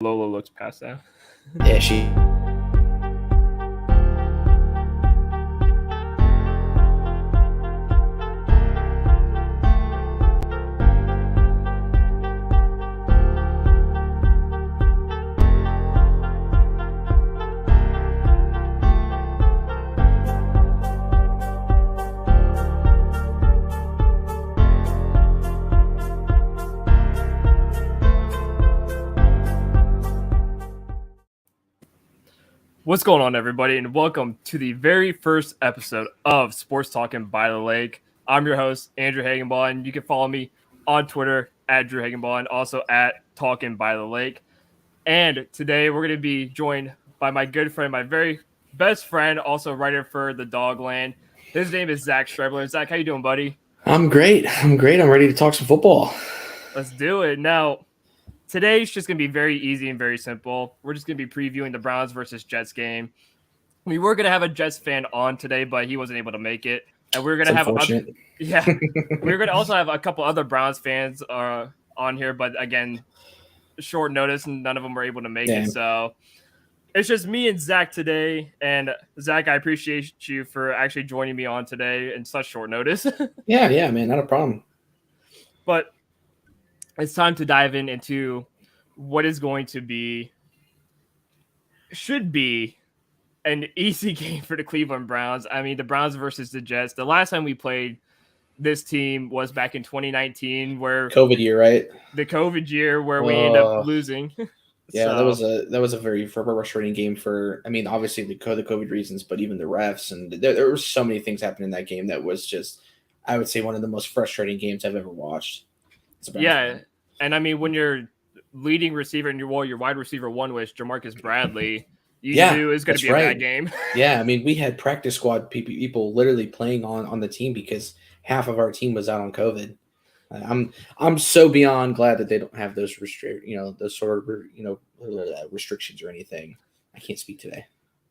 Lola looks past that. Yeah, she. What's going on, everybody, and welcome to the very first episode of Sports Talking by the Lake. I'm your host, Andrew Hagenball, and you can follow me on Twitter at Drew Hagenball and also at Talking by the Lake. And today we're going to be joined by my good friend, my very best friend, also writer for the Dogland. His name is Zach Strebler. Zach, how you doing, buddy? I'm great. I'm ready to talk some football. Let's do it. Now, today's just going to be very easy and very simple. We're just going to be previewing the Browns versus Jets game. We were going to have a Jets fan on today, but he wasn't able to make it. And we are going It's to have unfortunate. we are going to also have a couple other Browns fans on here, but again, short notice, and none of them were able to make Yeah. it. So it's just me and Zach today. And Zach, I appreciate you for actually joining me on today in such short notice. Yeah, man, not a problem. But it's time to dive into what is going to be, should be, an easy game for the Cleveland Browns. I mean, the Browns versus the Jets. The last time we played this team was back in 2019, where COVID year, right? the COVID year where we ended up losing. Yeah, that was a very frustrating game for. I mean, obviously the COVID reasons, but even the refs, and there were so many things happening in that game that was just, I would say, one of the most frustrating games I've ever watched. Yeah, and I mean, when your leading receiver and your wide receiver one was Jamarcus Bradley, you knew it was going to be a bad game. Yeah, I mean, we had practice squad people literally playing on the team because half of our team was out on COVID. I'm so beyond glad that they don't have those restrictions or anything. I can't speak today.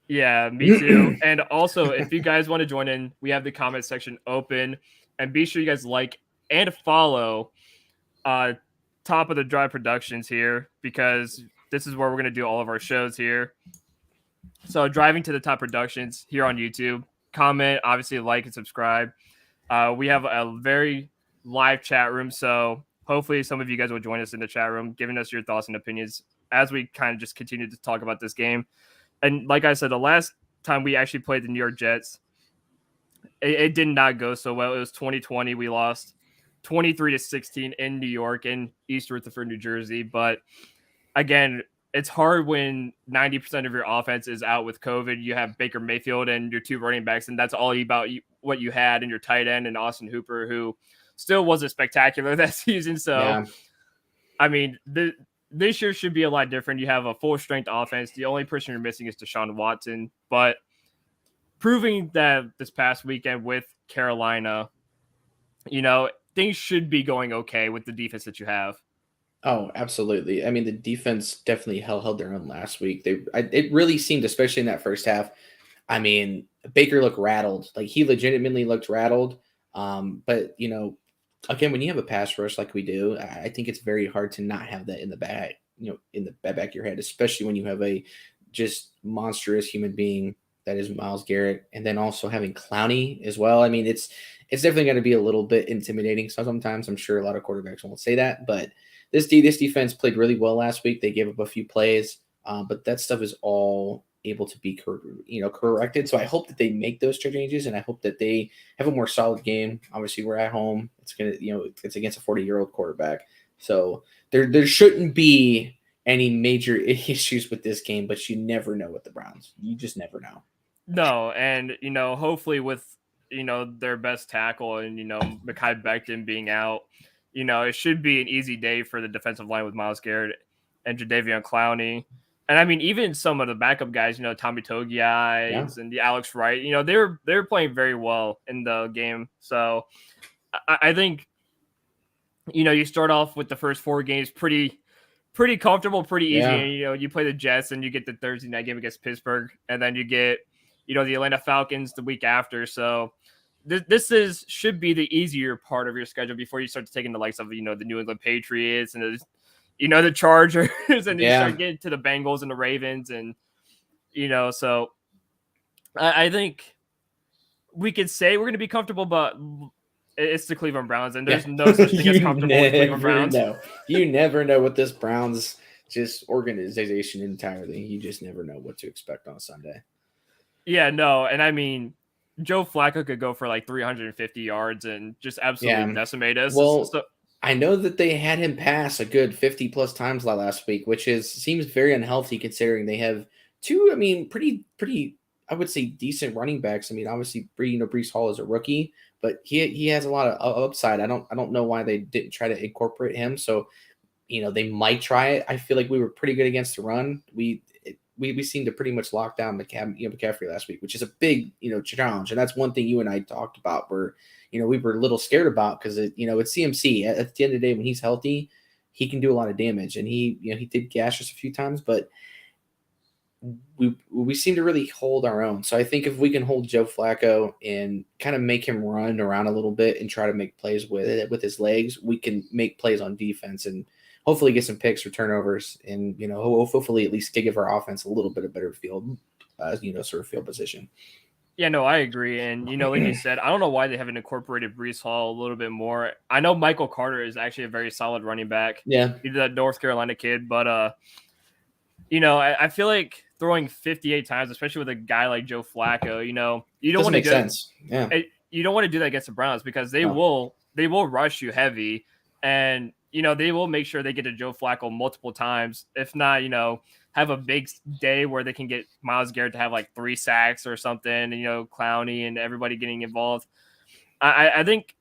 Yeah, me too. And also, if you guys want to join in, we have the comment section open, and be sure you guys like and follow Top of the Drive Productions here, because this is where we're going to do all of our shows here. So Driving to the Top Productions here on YouTube. Comment, obviously like and subscribe. We have a very live chat room, so hopefully some of you guys will join us in the chat room, giving us your thoughts and opinions as we kind of just continue to talk about this game. And like I said, the last time we actually played the New York Jets, it did not go so well. It was 2020. We lost 23-16 in New York, in East Rutherford, New Jersey. But again, it's hard when 90% of your offense is out with COVID. You have Baker Mayfield and your two running backs, and that's all about what you had, and your tight end and Austin Hooper, who still wasn't spectacular that season. So, yeah. I mean, this year should be a lot different. You have a full strength offense. The only person you're missing is Deshaun Watson, but proving that this past weekend with Carolina, things should be going okay with the defense that you have. Oh, absolutely. I mean, the defense definitely held their own last week. It really seemed, especially in that first half. I mean, Baker looked rattled. Like, he legitimately looked rattled. But again, when you have a pass rush like we do, I think it's very hard to not have that in the back, in the back of your head, especially when you have a just monstrous human being that is Myles Garrett, and then also having Clowney as well. I mean, it's definitely going to be a little bit intimidating. So sometimes I'm sure a lot of quarterbacks won't say that, but this defense played really well last week. They gave up a few plays, but that stuff is all able to be corrected. So I hope that they make those changes, and I hope that they have a more solid game. Obviously, we're at home. It's it's against a 40-year-old quarterback, so there shouldn't be any major issues with this game. But you never know with the Browns. You just never know. No, and hopefully with their best tackle and Mekhi Becton being out, it should be an easy day for the defensive line with Myles Garrett and Jadeveon Clowney. And I mean, even some of the backup guys, Tommy Togiai and the Alex Wright, they were playing very well in the game. So I think, you start off with the first four games pretty comfortable, pretty easy. Yeah. And, you play the Jets, and you get the Thursday night game against Pittsburgh, and then you get, the Atlanta Falcons the week after. So this should be the easier part of your schedule before you start taking the likes of, the New England Patriots and the Chargers, and then you Yeah. start getting to the Bengals and the Ravens, and so I think we could say we're going to be comfortable, but it's the Cleveland Browns, and Yeah. there's no such thing as You comfortable with Cleveland never Browns. know. You never know what this Browns just organization entirely. You just never know what to expect on Sunday. Yeah, no, and I mean, Joe Flacco could go for like 350 yards and just absolutely decimate us. Well, So, I know that they had him pass a good 50 plus times last week, which seems very unhealthy considering they have two, I mean, pretty, I would say decent running backs. I mean, obviously, Breece Hall is a rookie, but he has a lot of upside. I don't know why they didn't try to incorporate him. So, they might try it. I feel like we were pretty good against the run. We seemed to pretty much lock down McCaffrey last week, which is a big, challenge. And that's one thing you and I talked about where, we were a little scared about because it's CMC. At the end of the day, when he's healthy, he can do a lot of damage. And he did gash us a few times, but we seem to really hold our own. So I think if we can hold Joe Flacco and kind of make him run around a little bit and try to make plays with his legs, we can make plays on defense and hopefully get some picks or turnovers, and hopefully at least give our offense a little bit of better field, sort of field position. Yeah, no, I agree. And like you said, I don't know why they haven't incorporated Breece Hall a little bit more. I know Michael Carter is actually a very solid running back. Yeah, he's that North Carolina kid, but I feel like throwing 58 times, especially with a guy like Joe Flacco, you don't want to make sense. Yeah, you don't want to do that against the Browns because they will rush you heavy, and they will make sure they get to Joe Flacco multiple times. If not, have a big day where they can get Myles Garrett to have like 3 sacks or something, and Clowney and everybody getting involved. I think,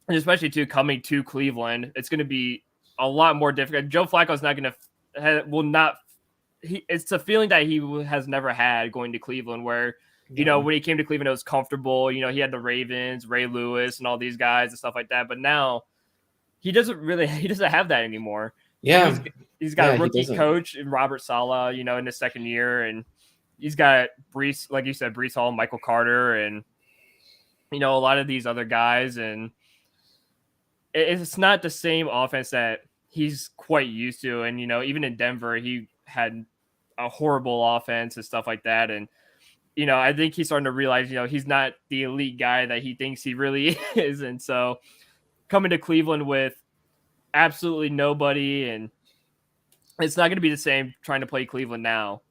especially too coming to Cleveland, it's going to be a lot more difficult. Joe Flacco's not going to will not. It's a feeling that he has never had going to Cleveland, where when he came to Cleveland, it was comfortable. He had the Ravens, Ray Lewis, and all these guys and stuff like that. But now he doesn't have that anymore. Yeah, he's got a rookie coach in Robert Saleh, in his second year, and he's got Breece, like you said, Breece Hall, Michael Carter, and a lot of these other guys, and it's not the same offense that he's quite used to. And even in Denver, he had a horrible offense and stuff like that. And I think he's starting to realize, he's not the elite guy that he thinks he really is. And so coming to Cleveland with absolutely nobody, and it's not going to be the same trying to play Cleveland now.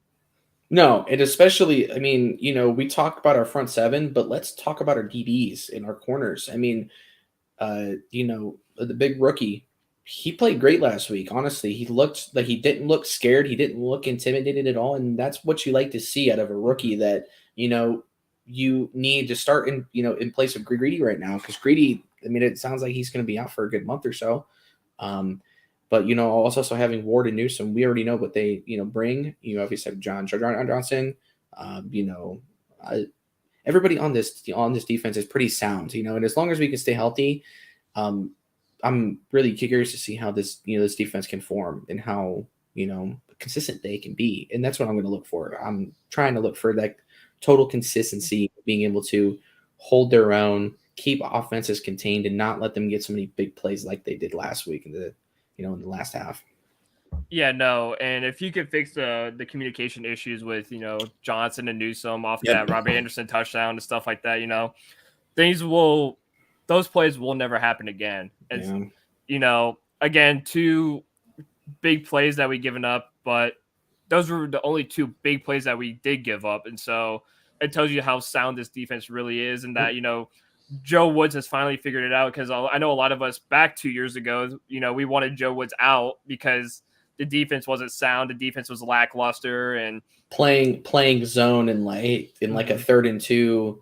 No, and especially, I mean, we talk about our front seven, but let's talk about our DBs and our corners. I mean, the big rookie, he played great last week. Honestly, he looked like he didn't look scared. He didn't look intimidated at all. And that's what you like to see out of a rookie that, you need to start in place of Greedy right now. Because Greedy, I mean, it sounds like he's going to be out for a good month or so. But, also having Ward and Newsome, we already know what they, bring. Obviously have John Johnson, everybody on this defense is pretty sound, and as long as we can stay healthy, I'm really curious to see how this defense can form and how, consistent they can be. And that's what I'm going to look for. I'm trying to look for that total consistency, being able to hold their own, keep offenses contained, and not let them get so many big plays like they did last week in the last half. Yeah, no. And if you could fix the communication issues with, Johnson and Newsome off that Robbie Anderson touchdown and stuff like that, those plays will never happen again. It's, again, 2 big plays that we given up, but those were the only 2 big plays that we did give up. And so it tells you how sound this defense really is, and that, Joe Woods has finally figured it out, because I know a lot of us back 2 years ago, we wanted Joe Woods out because the defense wasn't sound. The defense was lackluster, and playing zone and like a 3rd and 2,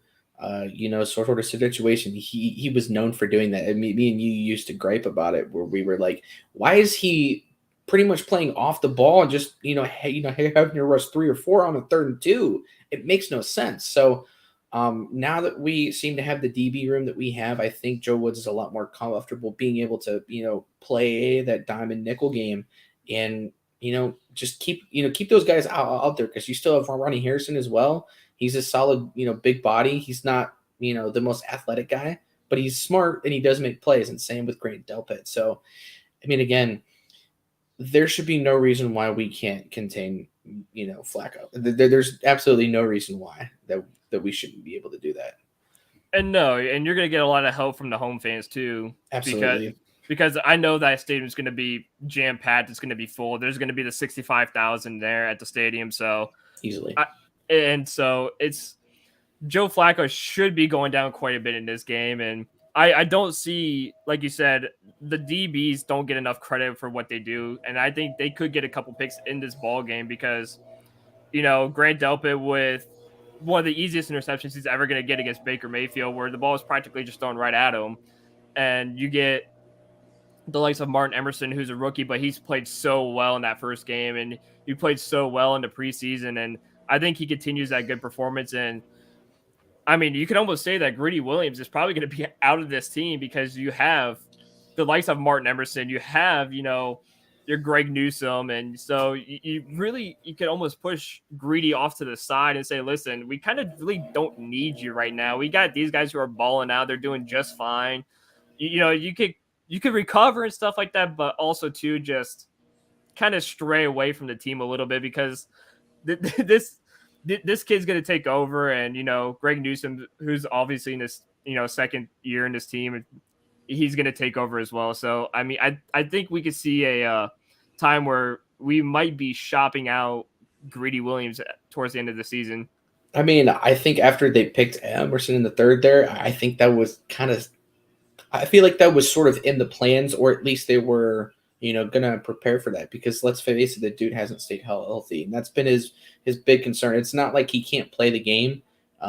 sort of situation. He was known for doing that. And me and you used to gripe about it, where we were like, why is he pretty much playing off the ball and just, having to rush 3 or 4 on a 3rd and 2? It makes no sense. So now that we seem to have the DB room that we have, I think Joe Woods is a lot more comfortable being able to, play that diamond nickel game and, just keep those guys out there, because you still have Ronnie Harrison as well. He's a solid, big body. He's not, the most athletic guy, but he's smart and he does make plays, and same with Grant Delpit. So, I mean, again, there should be no reason why we can't contain, Flacco. There's absolutely no reason why that we shouldn't be able to do that. And no, and you're gonna get a lot of help from the home fans too, because Absolutely. I know that stadium is gonna be jam packed. It's gonna be full. There's gonna be the 65,000 there at the stadium. So Easily. so it's Joe Flacco should be going down quite a bit in this game, and I don't see, like you said, the DBs don't get enough credit for what they do, and I think they could get a couple picks in this ball game because Grant Delpit with one of the easiest interceptions he's ever going to get against Baker Mayfield, where the ball is practically just thrown right at him, and you get the likes of Martin Emerson, who's a rookie, but he's played so well in that first game, and he played so well in the preseason, and I think he continues that good performance. And I mean, you can almost say that Greedy Williams is probably going to be out of this team because you have the likes of Martin Emerson, you have, your Greg Newsome. And so you could almost push Greedy off to the side and say, listen, we kind of really don't need you right now. We got these guys who are balling out. They're doing just fine. You could recover and stuff like that, but also too, just kind of stray away from the team a little bit because this kid's going to take over, and Greg Newsome, who's obviously in this second year in this team, he's going to take over as well. So I mean, I think we could see a time where we might be shopping out Greedy Williams towards the end of the season. I mean, I think after they picked Emerson in the third there, I think that was I feel like that was sort of in the plans, or at least they were gonna prepare for that, because let's face it, the dude hasn't stayed healthy, and that's been his big concern. It's not like he can't play the game.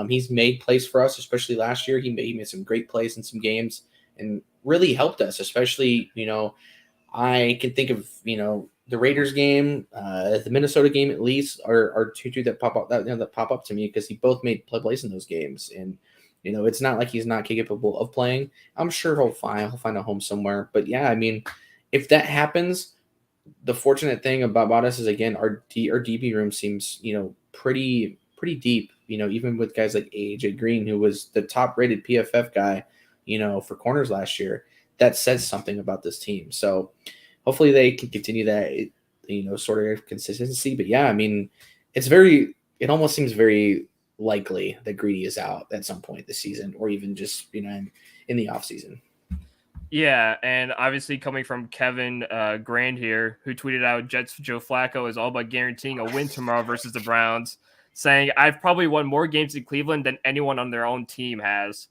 He's made plays for us, especially last year. He made some great plays in some games and really helped us. Especially, I can think of the Raiders game, the Minnesota game at least, are two that pop up that pop up to me, because he both made plays in those games. And it's not like he's not capable of playing. I'm sure he'll find a home somewhere. But yeah, I mean, if that happens, the fortunate thing about us is, again, our DB room seems, pretty deep, even with guys like AJ Green, who was the top rated PFF guy, for corners last year. That says something about this team. So hopefully they can continue that, sort of consistency. But yeah, I mean, it almost seems very likely that Greedy is out at some point this season, or even just, in the off season. Yeah, and obviously coming from Kevin Grand here, who tweeted out, Jets Joe Flacco is all about guaranteeing a win tomorrow versus the Browns, saying, I've probably won more games in Cleveland than anyone on their own team has.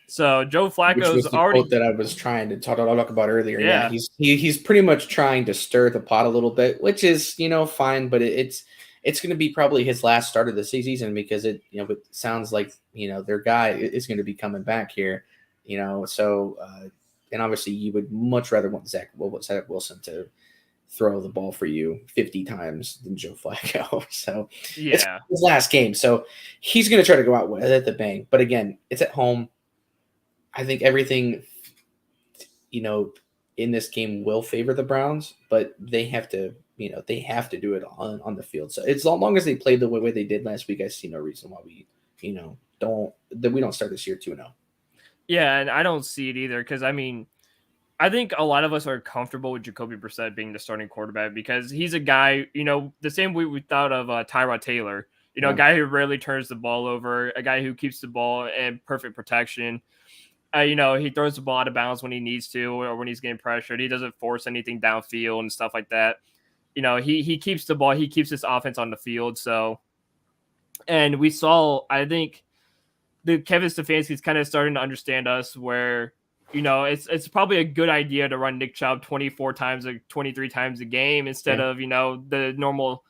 So Joe Flacco's already quote that I was trying to talk about earlier. Yeah, he's pretty much trying to stir the pot a little bit, which is fine, but it's going to be probably his last start of the season, because it sounds like their guy is going to be coming back here, so. And obviously, you would much rather want Zach Wilson to throw the ball for you 50 times than Joe Flacco. So yeah, it's his last game. So he's going to try to go out with at the bang. But again, it's at home. I think everything, in this game will favor the Browns, but they have to do it on the field. So as long as they play the way they did last week, I see no reason why we don't start this year 2-0. Yeah, and I don't see it either, because I mean, I think a lot of us are comfortable with Jacoby Brissett being the starting quarterback, because he's a guy, the same way we thought of Tyrod Taylor, a guy who rarely turns the ball over, a guy who keeps the ball in perfect protection. He throws the ball out of bounds when he needs to, or when he's getting pressured. He doesn't force anything downfield and stuff like that. He keeps the ball, he keeps his offense on the field. So, and we saw, I think, the Kevin Stefanski's kind of starting to understand us, where it's probably a good idea to run Nick Chubb 24 times or 23 times a game instead of the normal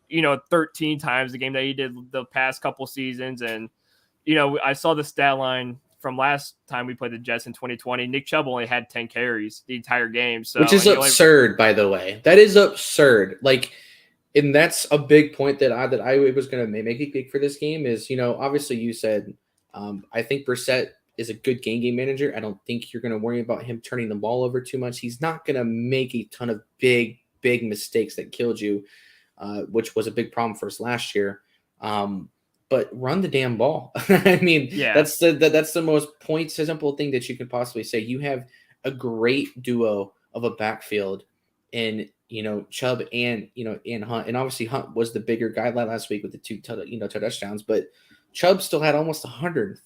13 times a game that he did the past couple seasons. And I saw the stat line from last time we played the Jets in 2020. Nick Chubb only had 10 carries the entire game, which is absurd, by the way. That is absurd. And that's a big point that I was going to make it big for this game is, obviously you said, I think Brissett is a good game manager. I don't think you're going to worry about him turning the ball over too much. He's not going to make a ton of big mistakes that killed you, which was a big problem for us last year. But run the damn ball. I mean, that's the most simple thing that you could possibly say. You have a great duo of a backfield in Chubb and and Hunt, and obviously Hunt was the bigger guy last week with the two touchdowns, but Chubb still had almost 100.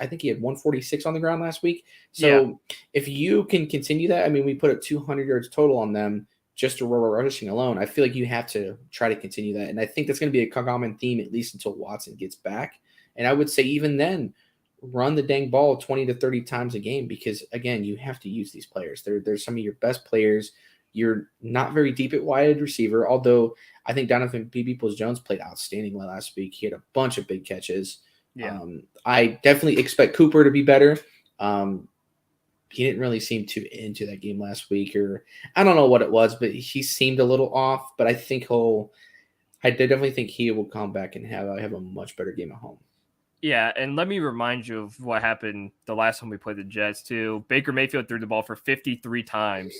I think he had 146 on the ground last week. So if you can continue that, I mean, we put up 200 yards total on them just to rushing alone. I feel like you have to try to continue that, and I think that's going to be a common theme at least until Watson gets back. And I would say even then, run the dang ball 20 to 30 times a game because again, you have to use these players. They're some of your best players. You're not very deep at wide receiver, although I think Donovan Peoples-Jones played outstanding last week. He had a bunch of big catches. Yeah. I definitely expect Cooper to be better. He didn't really seem too into that game last week, or I don't know what it was, but he seemed a little off. But I definitely think he will come back and have a much better game at home. Yeah, and let me remind you of what happened the last time we played the Jets, too. Baker Mayfield threw the ball for 53 times.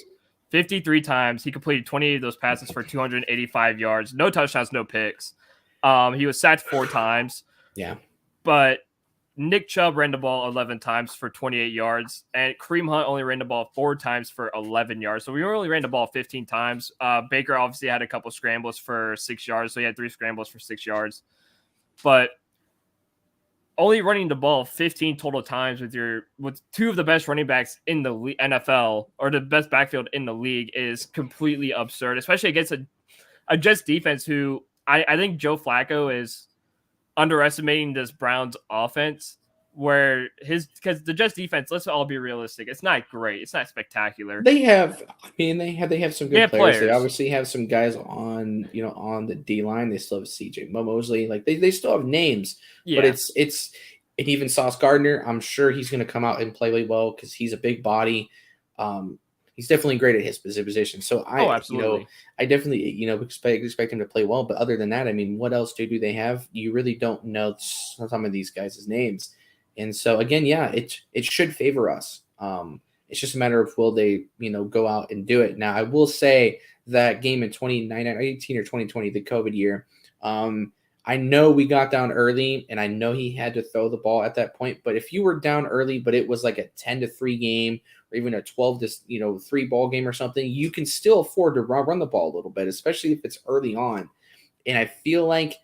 53 times. He completed 28 of those passes for 285 yards. No touchdowns, no picks. He was sacked 4 times. Yeah. But Nick Chubb ran the ball 11 times for 28 yards, and Kareem Hunt only ran the ball 4 times for 11 yards. So we only ran the ball 15 times. Baker obviously had a couple scrambles for 6 yards, so he had 3 scrambles for 6 yards. But only running the ball 15 total times with 2 of the best running backs in the NFL or the best backfield in the league is completely absurd, especially against a Jets defense who I think Joe Flacco is underestimating this Browns offense because the Jets defense, let's all be realistic, it's not great. It's not spectacular. They have some good players. They obviously have some guys on the D line. They still have CJ Mosley. Like they still have names, but it's and even Sauce Gardner. I'm sure he's going to come out and play really well because he's a big body. He's definitely great at his position. So absolutely. I definitely expect him to play well. But other than that, I mean, what else do they have? You really don't know some of these guys' names. And so again, it should favor us. It's just a matter of will they, go out and do it. Now, I will say that game in 2018 or 2020, the COVID year, I know we got down early, and I know he had to throw the ball at that point. But if you were down early, but it was like a 10-3 game or even a 12-3 ball game or something, you can still afford to run the ball a little bit, especially if it's early on. And I feel like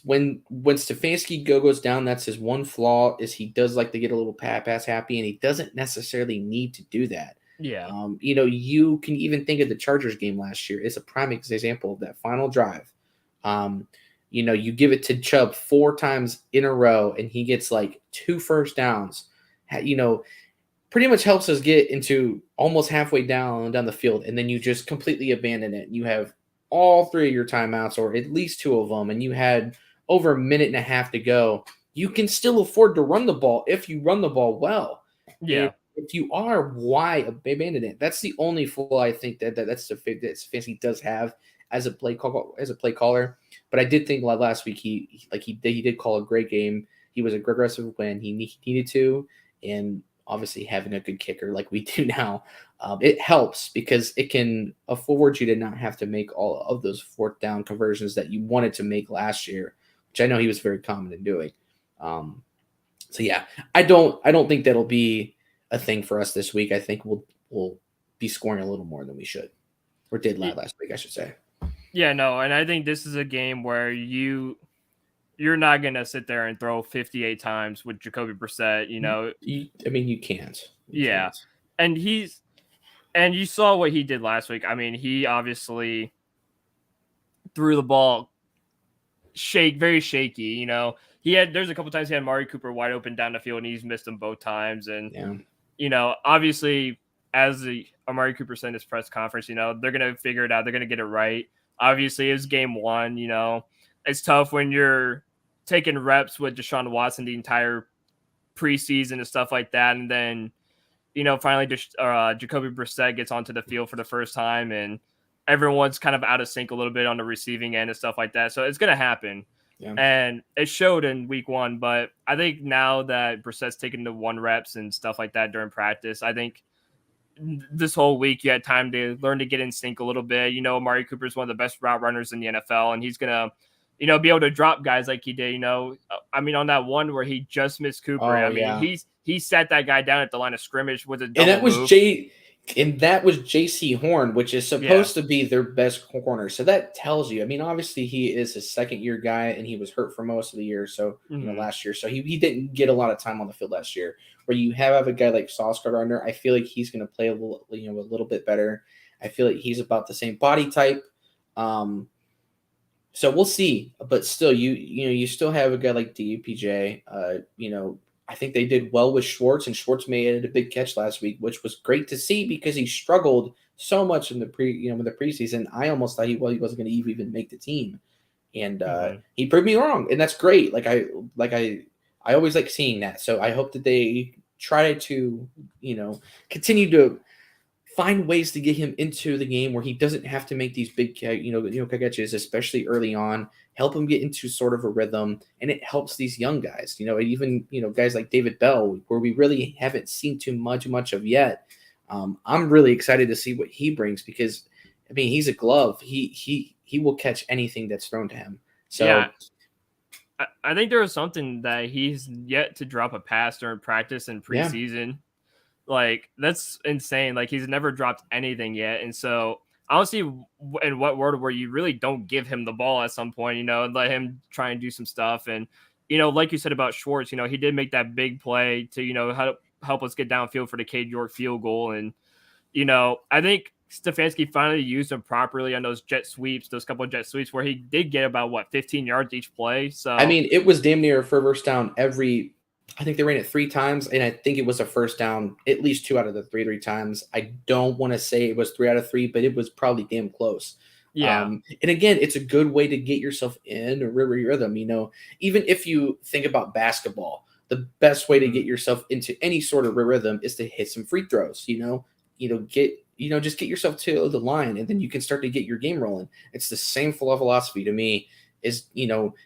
when Stefanski goes down, that's his one flaw is he does like to get a little pass happy, and he doesn't necessarily need to do that. Yeah. You can even think of the Chargers game last year. It's a prime example of that final drive. You give it to Chubb 4 times in a row, and he gets like 2 first downs. Pretty much helps us get into almost halfway down the field, and then you just completely abandon it. You have all 3 of your timeouts, or at least 2 of them, and you had over a minute and a half to go. You can still afford to run the ball if you run the ball well. Yeah. And if you are, why abandon it? That's the only flaw I think that Stefanski does have as a play caller. But I did think last week he did call a great game. He was aggressive when he needed to, and obviously having a good kicker like we do now, it helps because it can afford you to not have to make all of those 4th down conversions that you wanted to make last year, which I know he was very common in doing. So yeah, I don't think that'll be a thing for us this week. I think we'll be scoring a little more than we should, or did last week, I should say. Yeah, no, and I think this is a game where you're not going to sit there and throw 58 times with Jacoby Brissett, You can't. Can't. And you saw what he did last week. I mean, he obviously threw the ball very shaky, There's a couple times he had Amari Cooper wide open down the field, and he's missed them both times. And, obviously, as Amari Cooper said in his press conference, they're going to figure it out. They're going to get it right. Obviously, it's game 1, It's tough when you're taking reps with Deshaun Watson the entire preseason and stuff like that. And then, finally Jacoby Brissett gets onto the field for the first time, and everyone's kind of out of sync a little bit on the receiving end and stuff like that. So it's going to happen. Yeah. And it showed in week 1, but I think now that Brissett's taken the 1 reps and stuff like that during practice, I think this whole week you had time to learn to get in sync a little bit. Amari Cooper is one of the best route runners in the NFL, and he's going to, be able to drop guys like he did, on that one where he just missed Cooper. He sat that guy down at the line of scrimmage with a double and that was move. And that was J.C. Horn, which is Yeah. supposed to be their best corner. So that tells you. I mean, obviously he is his second year guy, and he was hurt for most of the year. So Mhm. last year, so he didn't get a lot of time on the field last year. Where you have a guy like Sauce Gardner, I feel like he's going to play a little bit better. I feel like he's about the same body type. Um, so we'll see, but still, you still have a guy like DPJ. I think they did well with Schwartz, and Schwartz made a big catch last week, which was great to see because he struggled so much in the preseason. I almost thought he wasn't going to even make the team, and Mhm. he proved me wrong, and that's great. I always like seeing that. So I hope that they try to continue to find ways to get him into the game where he doesn't have to make these big, catches, especially early on. Help him get into sort of a rhythm, and it helps these young guys. And even guys like David Bell, where we really haven't seen too much of yet. I'm really excited to see what he brings because, I mean, he's a glove. He will catch anything that's thrown to him. Yeah. So I think there was something that he's yet to drop a pass during practice and yeah, preseason. Like that's insane. Like he's never dropped anything yet, and so I don't see in what world where you really don't give him the ball at some point, and let him try and do some stuff. And like you said about Schwartz, he did make that big play to help us get downfield for the Cade York field goal, and I think Stefanski finally used him properly on those couple of jet sweeps where he did get about 15 yards each play. I So mean, it was damn near a first down every. I think they ran it 3 times, and I think it was a first down at least 2 out of the three times. I don't want to say it was 3 out of 3, but it was probably damn close. yeah. And again, it's a good way to get yourself in a rhythm. Even if you think about basketball, the best way to Mhm. get yourself into any sort of rhythm is to hit some free throws. Just get yourself to the line, and then you can start to get your game rolling. It's the same philosophy to me is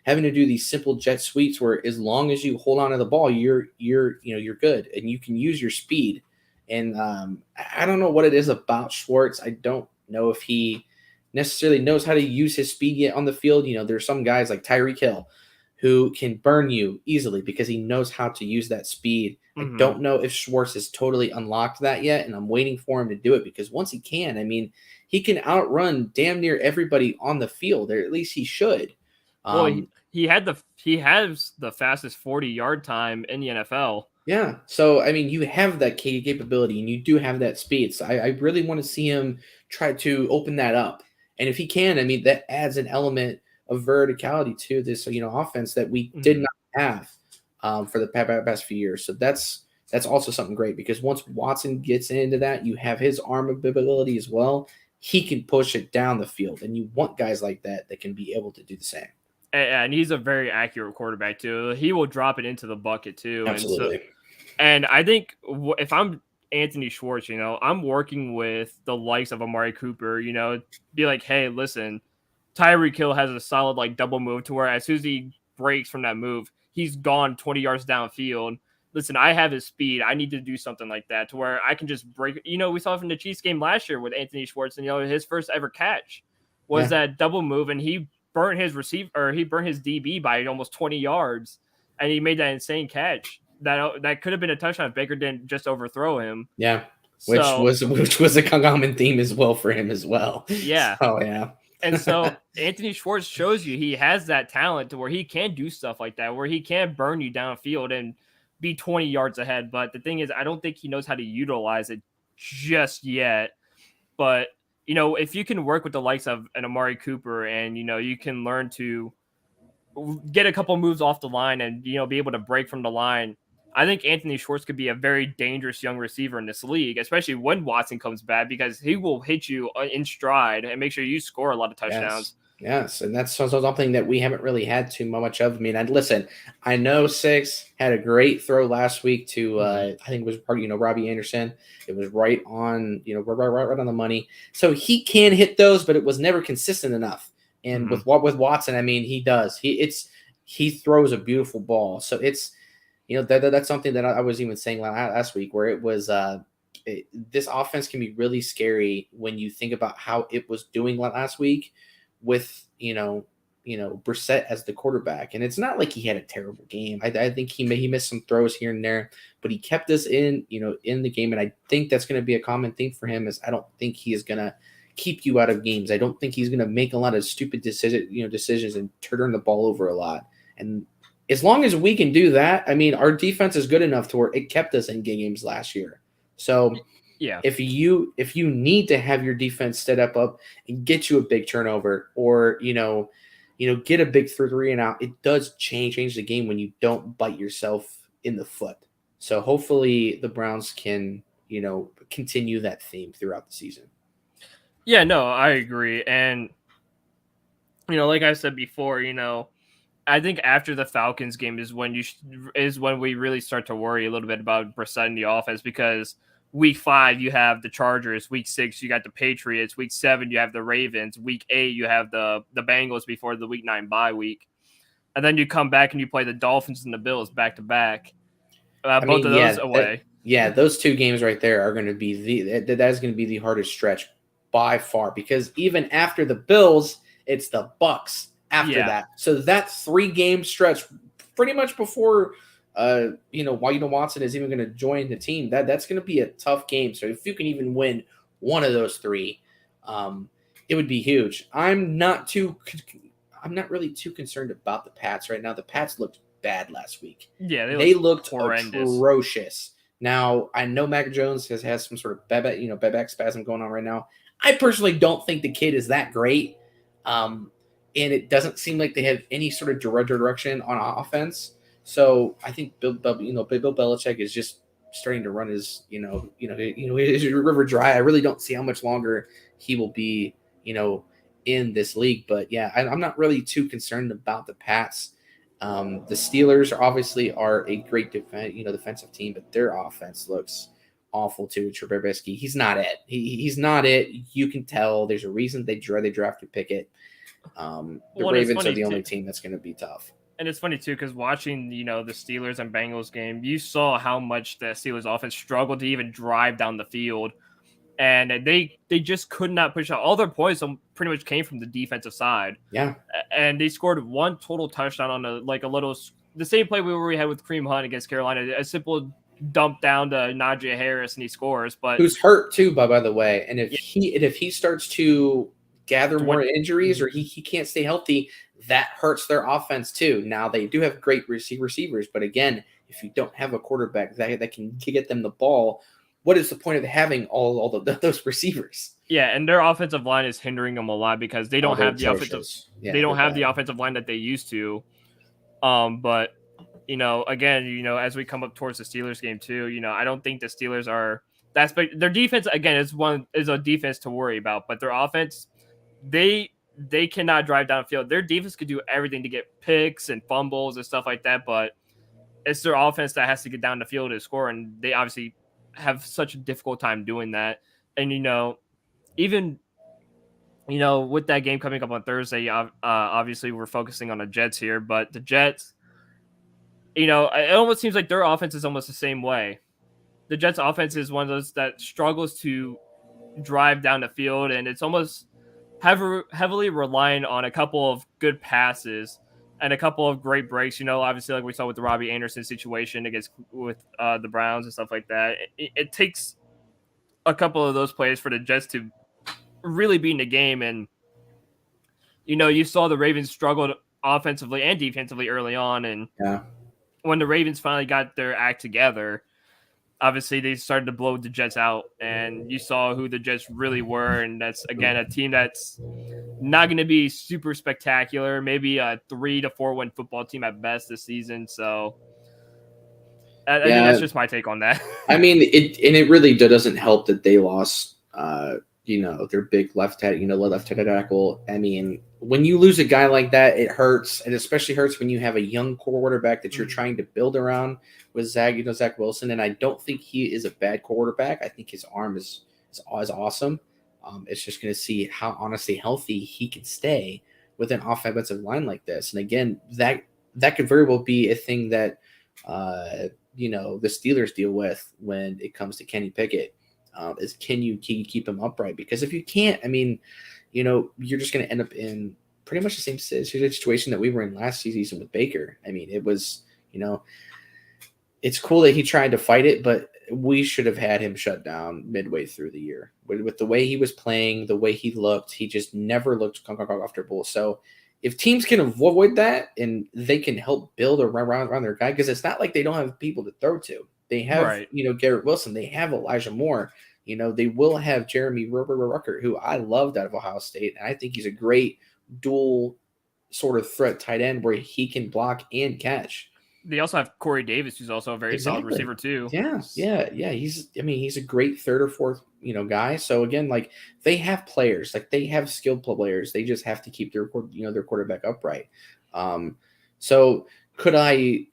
having to do these simple jet sweeps where as long as you hold on to the ball, you're good and you can use your speed. And I don't know what it is about Schwartz. I don't know if he necessarily knows how to use his speed yet on the field. There's some guys like Tyreek Hill who can burn you easily because he knows how to use that speed. I Mhm. don't know if Schwartz has totally unlocked that yet, and I'm waiting for him to do it because once he can, I mean, he can outrun damn near everybody on the field, or at least he should. Well, Um, he has the fastest 40-yard time in the NFL. yeah. So I mean, you have that capability, and you do have that speed. So I really want to see him try to open that up. And if he can, I mean, that adds an element of verticality to this, offense that we did Mhm. not have for the past few years. So that's also something great because once Watson gets into that, you have his arm ability as well. He can push it down the field, and you want guys like that can be able to do the same. And he's a very accurate quarterback too. He will drop it into the bucket too, Absolutely. and I think if I'm Anthony Schwartz, I'm working with the likes of Amari Cooper. Be like, hey, listen, Tyreek Hill has a solid double move to where as soon as he breaks from that move, he's gone 20 yards downfield. Listen, I have his speed. I need to do something like that to where I can just break. We saw from the Chiefs game last year with Anthony Schwartz, and his first ever catch was Yeah. that double move, and he burnt his receiver or he burnt his DB by almost 20 yards, and he made that insane catch. That could have been a touchdown if Baker didn't just overthrow him. Yeah. Which So was which was a common theme as well for him as well. yeah, So yeah. and so Anthony Schwartz shows you he has that talent to where he can do stuff like that, where he can burn you downfield and be 20 yards ahead. But the thing is, I don't think he knows how to utilize it just yet. But if you can work with the likes of an Amari Cooper and you can learn to get a couple moves off the line and be able to break from the line, I think Anthony Schwartz could be a very dangerous young receiver in this league, especially when Watson comes back, because he will hit you in stride and make sure you score a lot of Yes. touchdowns. Yes. And that's something that we haven't really had too much of. I mean, listen, I know Six had a great throw last week to Mhm. I think it was Robbie Anderson. It was right on, right on the money. So he can hit those, but it was never consistent enough. And Mhm. with Watson, I mean, he does. He throws a beautiful ball. So it's that's something that I was even saying last week, where it was this offense can be really scary when you think about how it was doing last week with Brissett as the quarterback. And it's not like he had a terrible game. I think he missed some throws here and there, but he kept us in the game. And I think that's going to be a common thing for him. Is I don't think he is going to keep you out of games. I don't think he's going to make a lot of stupid decisions and turn the ball over a lot. And as long as we can do that, I mean, our defense is good enough to where it kept us in games last year. So yeah, if you need to have your defense set up and get you a big turnover, or get a big 3 and out, it does change the game when you don't bite yourself in the foot. So hopefully the Browns can continue that theme throughout the season. Yeah, no, I agree. And like I said before, I think after the Falcons game is when we really start to worry a little bit about Brissett in the offense, because week 5 you have the Chargers, week 6 you got the Patriots, week 7 you have the Ravens, week 8 you have the Bengals before the week 9 bye week, and then you come back and you play the Dolphins and the Bills back to back. Both of those away. Those 2 games right there are going to be that is going to be the hardest stretch by far, because even after the Bills, it's the Bucks after that. So that 3-game stretch, pretty much before Watson is even going to join the team, that's going to be a tough game. So if you can even win one of those 3, it would be huge. I'm not really too concerned about the Pats right now. The Pats looked bad last week. Yeah, they looked horrendous. Atrocious. Now, I know Mac Jones has some sort of back spasm going on right now. I personally don't think the kid is that great. And it doesn't seem like they have any sort of direction on offense. So I think Bill Belichick is just starting to run his river dry. I really don't see how much longer he will be, in this league. But yeah, I'm not really too concerned about the Pats. The Steelers are a great defensive team, but their offense looks awful too. Trubisky, he's not it. He's not it. You can tell. There's a reason they drafted Pickett. The Ravens are the only team that's going to be tough. And it's funny too, because watching the Steelers and Bengals game, you saw how much the Steelers offense struggled to even drive down the field, and they just could not push out. All their points pretty much came from the defensive side. Yeah, and they scored 1 total touchdown on the same play we had with Kareem Hunt against Carolina. A simple dump down to Najee Harris and he scores. But who's hurt too, by the way. And if he starts to gather more injuries, or he can't stay healthy, that hurts their offense too. Now they do have great receivers, but again, if you don't have a quarterback that can get them the ball, what is the point of having all those receivers? Yeah, and their offensive line is hindering them a lot because they don't have the offensive line that they used to. But again, as we come up towards the Steelers game too, I don't think the Steelers are their defense again is a defense to worry about, but their offense, they cannot drive downfield. Their defense could do everything to get picks and fumbles and stuff like that, but it's their offense that has to get down the field to score, and they obviously have such a difficult time doing that. And even with that game coming up on Thursday, obviously we're focusing on the Jets here, but the Jets, it almost seems like their offense is almost the same way. The Jets offense is one of those that struggles to drive down the field, and it's almost heavily relying on a couple of good passes and a couple of great breaks. Obviously, like we saw with the Robbie Anderson situation with the Browns and stuff like that. It takes a couple of those plays for the Jets to really be in the game. And you saw the Ravens struggled offensively and defensively early on, and when the Ravens finally got their act together, obviously they started to blow the Jets out, and you saw who the Jets really were. And that's, again, a team that's not going to be super spectacular, maybe a 3 to 4 win football team at best this season. So I think that's just my take on that. I mean, it really doesn't help that they lost, their big left-handed tackle. I mean, when you lose a guy like that, it hurts. It especially hurts when you have a young quarterback that you're trying to build around with Zach Wilson. And I don't think he is a bad quarterback. I think his arm is awesome. It's just going to see how honestly healthy he can stay with an offensive line like this. And again, that could very well be a thing that, the Steelers deal with when it comes to Kenny Pickett. Can you keep him upright? Because if you can't, I mean, you're just going to end up in pretty much the same situation that we were in last season with Baker. I mean, it was, it's cool that he tried to fight it, but we should have had him shut down midway through the year. With the way he was playing, the way he looked, he just never looked comfortable. So if teams can avoid that and they can help build around their guy, because it's not like they don't have people to throw to. They have, Right. Garrett Wilson. They have Elijah Moore. They will have Jeremy Ruckert, who I loved out of Ohio State. And I think he's a great dual sort of threat tight end where he can block and catch. They also have Corey Davis, who's also a very solid receiver too. Yeah. He's a great third or fourth, guy. So again, like they have players, like they have skilled players. They just have to keep their quarterback upright. So could I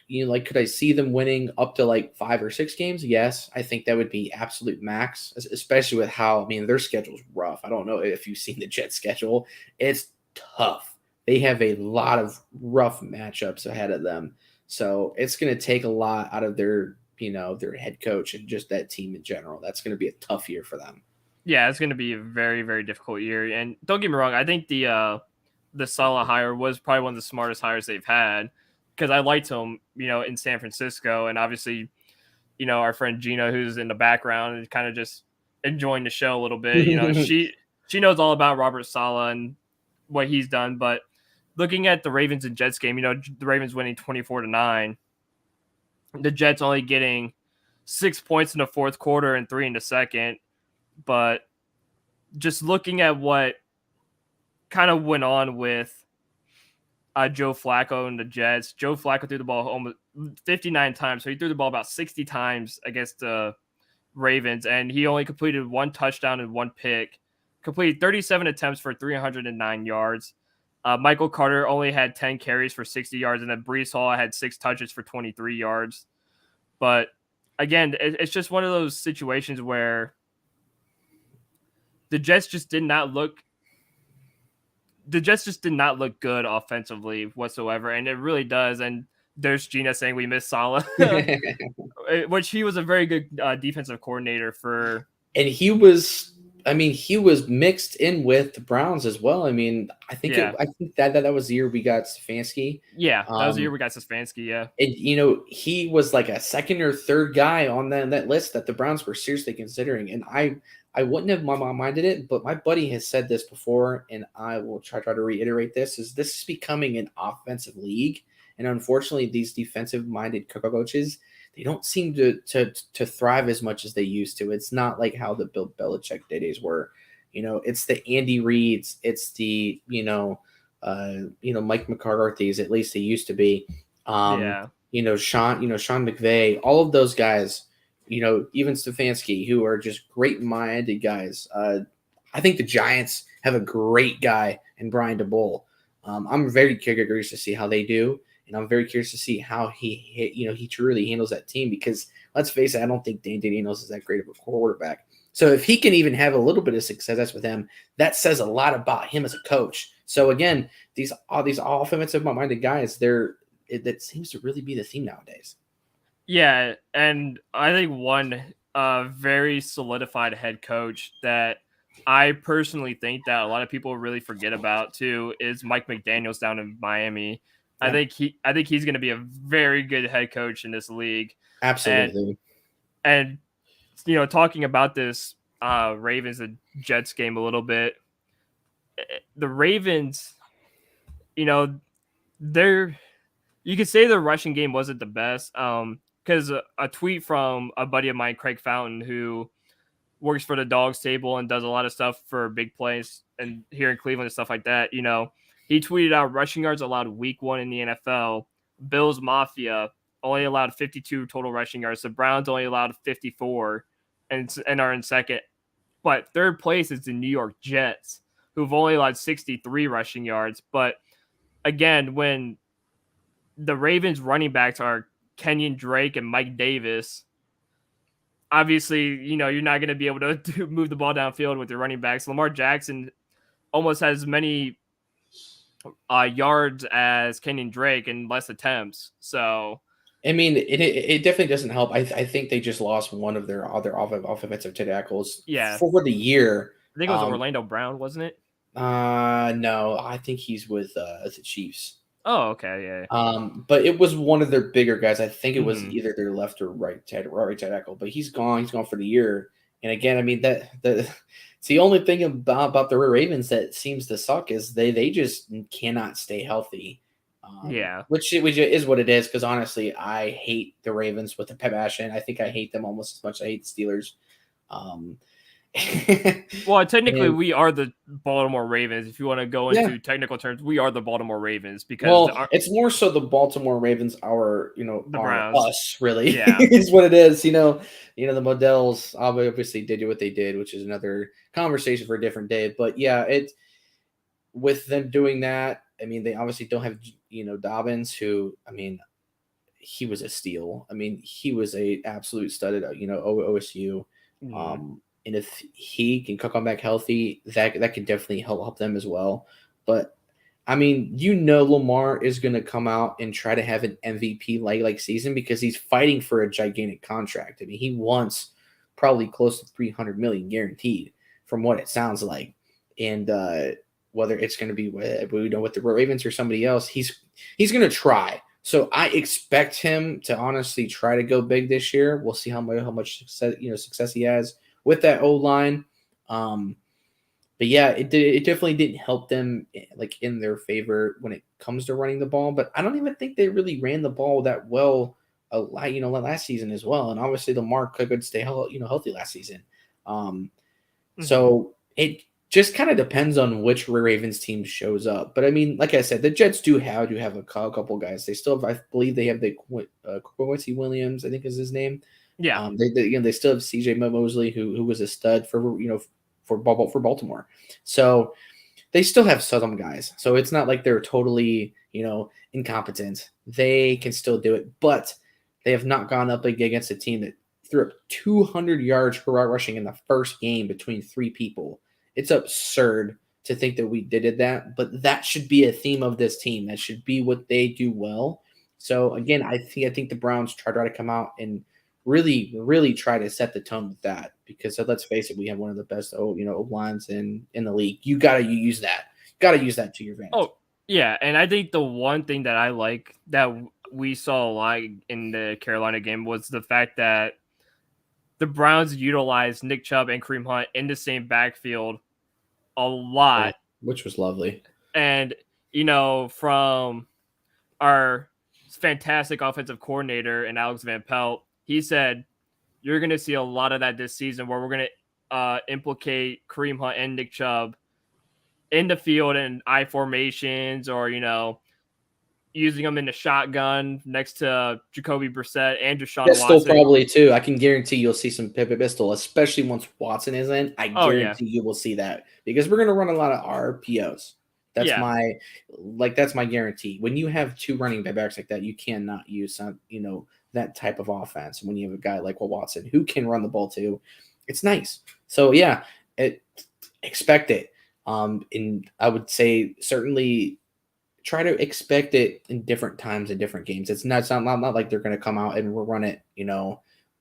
see them winning up to like 5 or 6 games? Yes, I think that would be absolute max, especially with how, their schedule's rough. I don't know if you've seen the Jets schedule. It's tough. They have a lot of rough matchups ahead of them. So it's going to take a lot out of their head coach and just that team in general. That's going to be a tough year for them. Yeah, it's going to be a very, very difficult year. And don't get me wrong, I think the Saleh hire was probably one of the smartest hires they've had, because I liked him, in San Francisco. And obviously, our friend Gina, who's in the background and kind of just enjoying the show a little bit, she knows all about Robert Saleh and what he's done. But looking at the Ravens and Jets game, the Ravens winning 24-9, the Jets only getting 6 points in the fourth quarter and 3 in the second. But just looking at what kind of went on with Joe Flacco and the Jets, Joe Flacco threw the ball almost 59 times. So he threw the ball about 60 times against the Ravens, and he only completed 1 touchdown and 1 pick, completed 37 attempts for 309 yards. Michael Carter only had 10 carries for 60 yards, and then Breece Hall had 6 touches for 23 yards. But again, it's just one of those situations where the Jets just did not look good offensively whatsoever, and it really does. And there's Gina saying we miss Saleh, which he was a very good defensive coordinator for. And he was mixed in with the Browns as well. I think that was the year we got Stefanski. Yeah, that was the year we got Stefanski. Yeah, and he was like a second or third guy on that list that the Browns were seriously considering. And I wouldn't have minded it, but my buddy has said this before, and I will try to reiterate this: this is becoming an offensive league, and unfortunately, these defensive-minded coaches, they don't seem to thrive as much as they used to. It's not like how the Bill Belichick days were. It's the Andy Reids, it's the Mike McCarthy's, at least they used to be. Sean McVay, all of those guys. Even Stefanski, who are just great-minded guys. I think the Giants have a great guy in Brian DeBoll. I'm very curious to see how they do, and I'm very curious to see how he truly handles that team, because let's face it, I don't think Dan Daniels is that great of a quarterback. So if he can even have a little bit of success with him, that says a lot about him as a coach. So again, all these offensive-minded guys, that seems to really be the theme nowadays. Yeah, and I think one very solidified head coach that I personally think that a lot of people really forget about too is Mike McDaniels down in Miami. Yeah. I think he's going to be a very good head coach in this league. Absolutely. And talking about this Ravens and Jets game a little bit, the Ravens, you could say the rushing game wasn't the best. Because a tweet from a buddy of mine, Craig Fountain, who works for the Dogs Table and does a lot of stuff for Big Plays and here in Cleveland and stuff like that, he tweeted out rushing yards allowed week 1 in the NFL. Bills Mafia only allowed 52 total rushing yards. The Browns only allowed 54 and are in second. But third place is the New York Jets, who've only allowed 63 rushing yards. But again, when the Ravens running backs are Kenyon Drake and Mike Davis, obviously, you're not going to be able to move the ball downfield with your running backs. Lamar Jackson almost has as many yards as Kenyon Drake and less attempts. So, it definitely doesn't help. I think they just lost one of their other offensive tackles. Yeah, for the year. I think it was Orlando Brown, wasn't it? No, I think he's with the Chiefs. Oh, okay, yeah. But it was one of their bigger guys. I think it was Mhm. either their left or right tackle. But he's gone. He's gone for the year. And again, I mean it's the only thing about the Ravens that seems to suck is they just cannot stay healthy. Yeah. Which is what it is. Because honestly, I hate the Ravens with a passion. I think I hate them almost as much as I hate the Steelers. Um, Well, technically, and we are the Baltimore Ravens. If you want to go yeah, into technical terms, we are the Baltimore Ravens because well, it's more so the Baltimore Ravens are, the are Browns. us really Yeah. is what it is. The Modells obviously did what they did, which is another conversation for a different day. But yeah, it with them doing that, I mean, they obviously don't have Dobbins, who I mean, he was a steal. I mean, he was a absolute stud at OSU. Mhm. And if he can come back healthy, that can definitely help them as well. But I mean, Lamar is going to come out and try to have an MVP like season because he's fighting for a gigantic contract. I mean, he wants probably close to 300 million guaranteed from what it sounds like. And whether it's going to be with the Ravens or somebody else, he's going to try. So I expect him to honestly try to go big this year. We'll see how much success he has with that O line. Um, but yeah, it definitely didn't help them like in their favor when it comes to running the ball. But I don't even think they really ran the ball that well, last season as well. And obviously, Lamar could stay healthy last season. Um, Mhm. so it just kind of depends on which Ravens team shows up. But I mean, like I said, the Jets do have a couple guys. They still have, I believe, they have the Quincy Williams, I think is his name. Yeah. They still have C.J. Mosley, who was a stud for Baltimore. So they still have some guys. So it's not like they're totally incompetent. They can still do it, but they have not gone up against a team that threw up 200 yards per rushing in the first game between three people. It's absurd to think that we did that, but that should be a theme of this team. That should be what they do well. So again, I think the Browns try to come out and really, really try to set the tone with that because let's face it, we have one of the best lines in the league. You gotta use that. Gotta use that to your advantage. Oh, yeah, and I think the one thing that I like that we saw a lot in the Carolina game was the fact that the Browns utilized Nick Chubb and Kareem Hunt in the same backfield a Yeah, lot. which was lovely. And, from our fantastic offensive coordinator and Alex Van Pelt, he said, you're going to see a lot of that this season where we're going to implicate Kareem Hunt and Nick Chubb in the field in I formations or, using them in the shotgun next to Jacoby Brissett and Deshaun Pistol Watson. probably too. I can guarantee you'll see some Pistol, especially once Watson is in. I Oh, yeah. guarantee you will see that because we're gonna run a lot of RPOs. That's Yeah. my guarantee. When you have two running backs like that, you cannot use that type of offense. When you have a guy like Watson who can run the ball too, it's nice. So yeah, expect it. And I would say certainly try to expect it in different times in different games. It's not like they're going to come out and run it,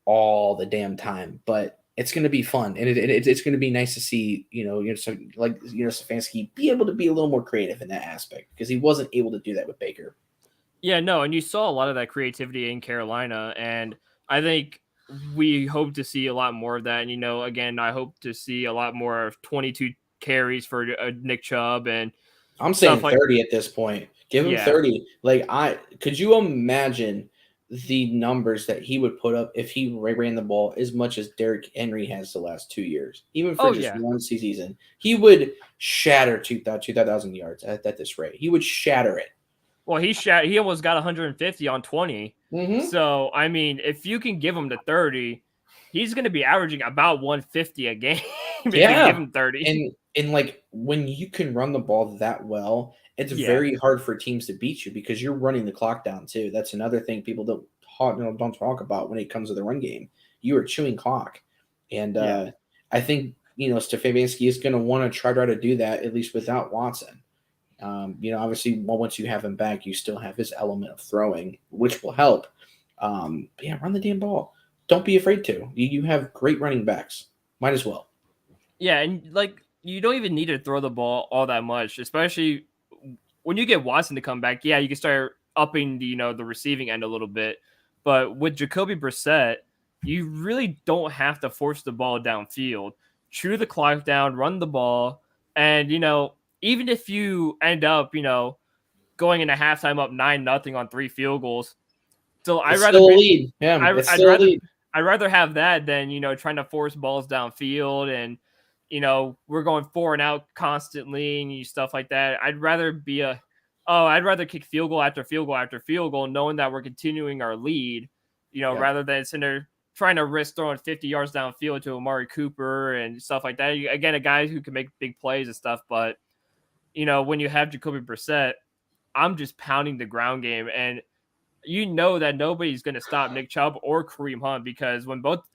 all the damn time, but it's going to be fun and it's going to be nice to see, Stefanski be able to be a little more creative in that aspect because he wasn't able to do that with Baker. Yeah, no, and you saw a lot of that creativity in Carolina, and I think we hope to see a lot more of that. And, again, I hope to see a lot more of 22 carries for Nick Chubb and I'm stuff saying like 30 at this point. Give him yeah. 30. Like could you imagine the numbers that he would put up if he ran the ball as much as Derrick Henry has the last 2 years, even for Oh, just yeah. one season? He would shatter 2,000 yards at this rate. He would shatter it. Well, he almost got 150 on 20. Mm-hmm. So, I mean, if you can give him the 30, he's going to be averaging about 150 a game if you give Yeah. him 30. And like when you can run the ball that well, it's Yeah. very hard for teams to beat you because you're running the clock down too. That's another thing people don't talk about when it comes to the run game. You are chewing clock, and Yeah. I think Stefanski is going to want to try to do that at least without Watson. Obviously, once you have him back, you still have his element of throwing, which will help. But yeah, run the damn ball. Don't be afraid to. You have great running backs. Might as well. Yeah, and like you don't even need to throw the ball all that much, especially when you get Watson to come back. Yeah, you can start upping the receiving end a little bit, but with Jacoby Brissett, you really don't have to force the ball downfield. Chew the clock down, run the ball, and even if you end up going into halftime up 9-0 on 3 field goals, still It's still a lead. Yeah, I, it's I'd still a rather lead. I'd rather have that than trying to force balls downfield and we're going 4 and out constantly and stuff like that. I'd rather kick field goal after field goal after field goal, knowing that we're continuing our lead, Yeah. rather than sitting there trying to risk throwing 50 yards downfield to Amari Cooper and stuff like that. Again, a guy who can make big plays and stuff, but when you have Jacoby Brissett, I'm just pounding the ground game, and that nobody's going to stop Nick Chubb or Kareem Hunt, because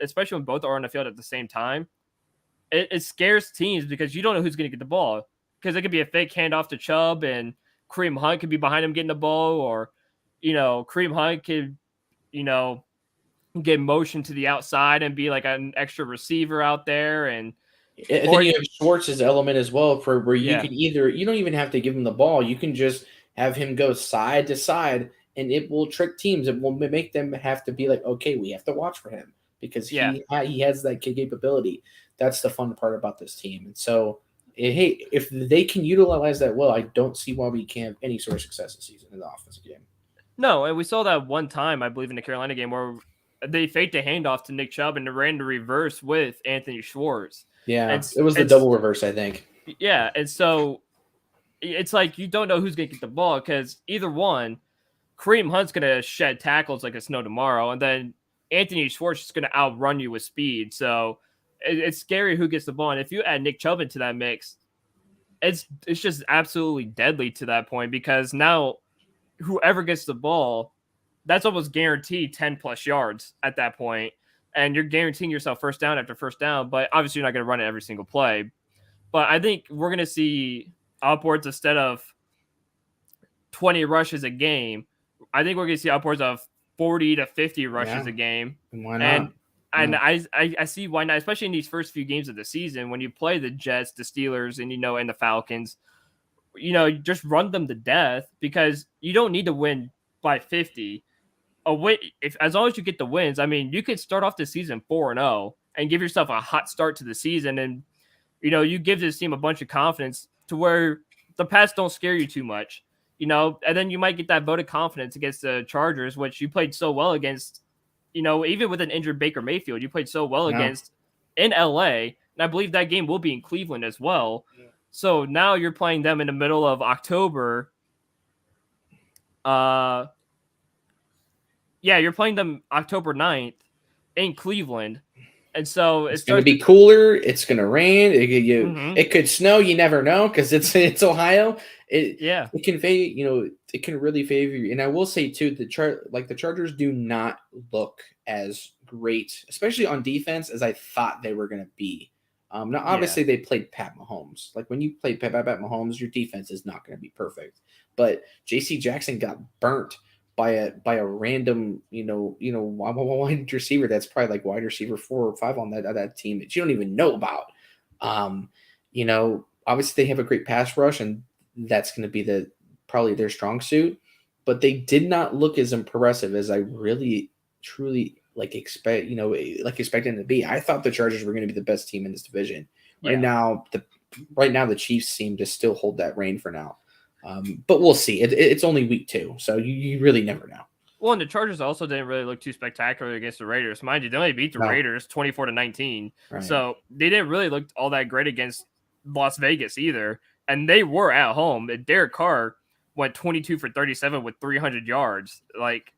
especially when both are on the field at the same time, it scares teams because you don't know who's going to get the ball, because it could be a fake handoff to Chubb and Kareem Hunt could be behind him getting the ball, or Kareem Hunt could get motion to the outside and be like an extra receiver out there, and I think you have Schwartz's element as well, for where you can you don't even have to give him the ball. You can just have him go side to side, and it will trick teams. It will make them have to be like, okay, we have to watch for him because he has that capability. That's the fun part about this team. And so, hey, if they can utilize that well, I don't see why we can't have any sort of success this season in the offensive game. No, and we saw that one time, I believe, in the Carolina game where they faked a handoff to Nick Chubb and ran the reverse with Anthony Schwartz. Yeah, it was the double reverse, I think. Yeah, and so it's like you don't know who's going to get the ball, because either one, Kareem Hunt's going to shed tackles like it's no tomorrow, and then Anthony Schwartz is going to outrun you with speed. So it's scary who gets the ball. And if you add Nick Chubb into that mix, it's just absolutely deadly to that point, because now whoever gets the ball, that's almost guaranteed 10 plus yards at that point. And you're guaranteeing yourself first down after first down, but obviously you're not going to run it every single play. But I think we're going to see upwards, instead of 20 rushes a game, I think we're going to see upwards of 40 to 50 rushes a game. Why not? And I see why not, especially in these first few games of the season when you play the Jets, the Steelers, and and the Falcons. Just run them to death, because you don't need to win by 50. As long as you get the wins, I mean, you could start off the season 4-0 and give yourself a hot start to the season, and you give this team a bunch of confidence to where the Pats don't scare you too much, and then you might get that vote of confidence against the Chargers, which you played so well against, even with an injured Baker Mayfield, you played so well against in LA, and I believe that game will be in Cleveland as well. Yeah. So now you're playing them in the middle of October. You're playing them October 9th in Cleveland. And so it's going to be cooler. It's going to rain. It could snow. You never know, because it's Ohio. It can it can really favor you. And I will say too, the Chargers do not look as great, especially on defense, as I thought they were going to be. Now obviously they played Pat Mahomes. Like when you play Pat Mahomes, your defense is not going to be perfect. But J.C. Jackson got burnt by a random wide receiver that's probably like wide receiver 4 or 5 on that team that you don't even know about. Obviously they have a great pass rush, and that's going to be probably their strong suit, but they did not look as impressive as I really truly expecting them to be. I thought the Chargers were going to be the best team in this division. Right now the Chiefs seem to still hold that reign for now. But we'll see. It's only week 2, so you really never know. Well, and the Chargers also didn't really look too spectacular against the Raiders. Mind you, they only beat the Raiders 24-19. Right. So they didn't really look all that great against Las Vegas either. And they were at home. And Derek Carr went 22 for 37 with 300 yards. Like,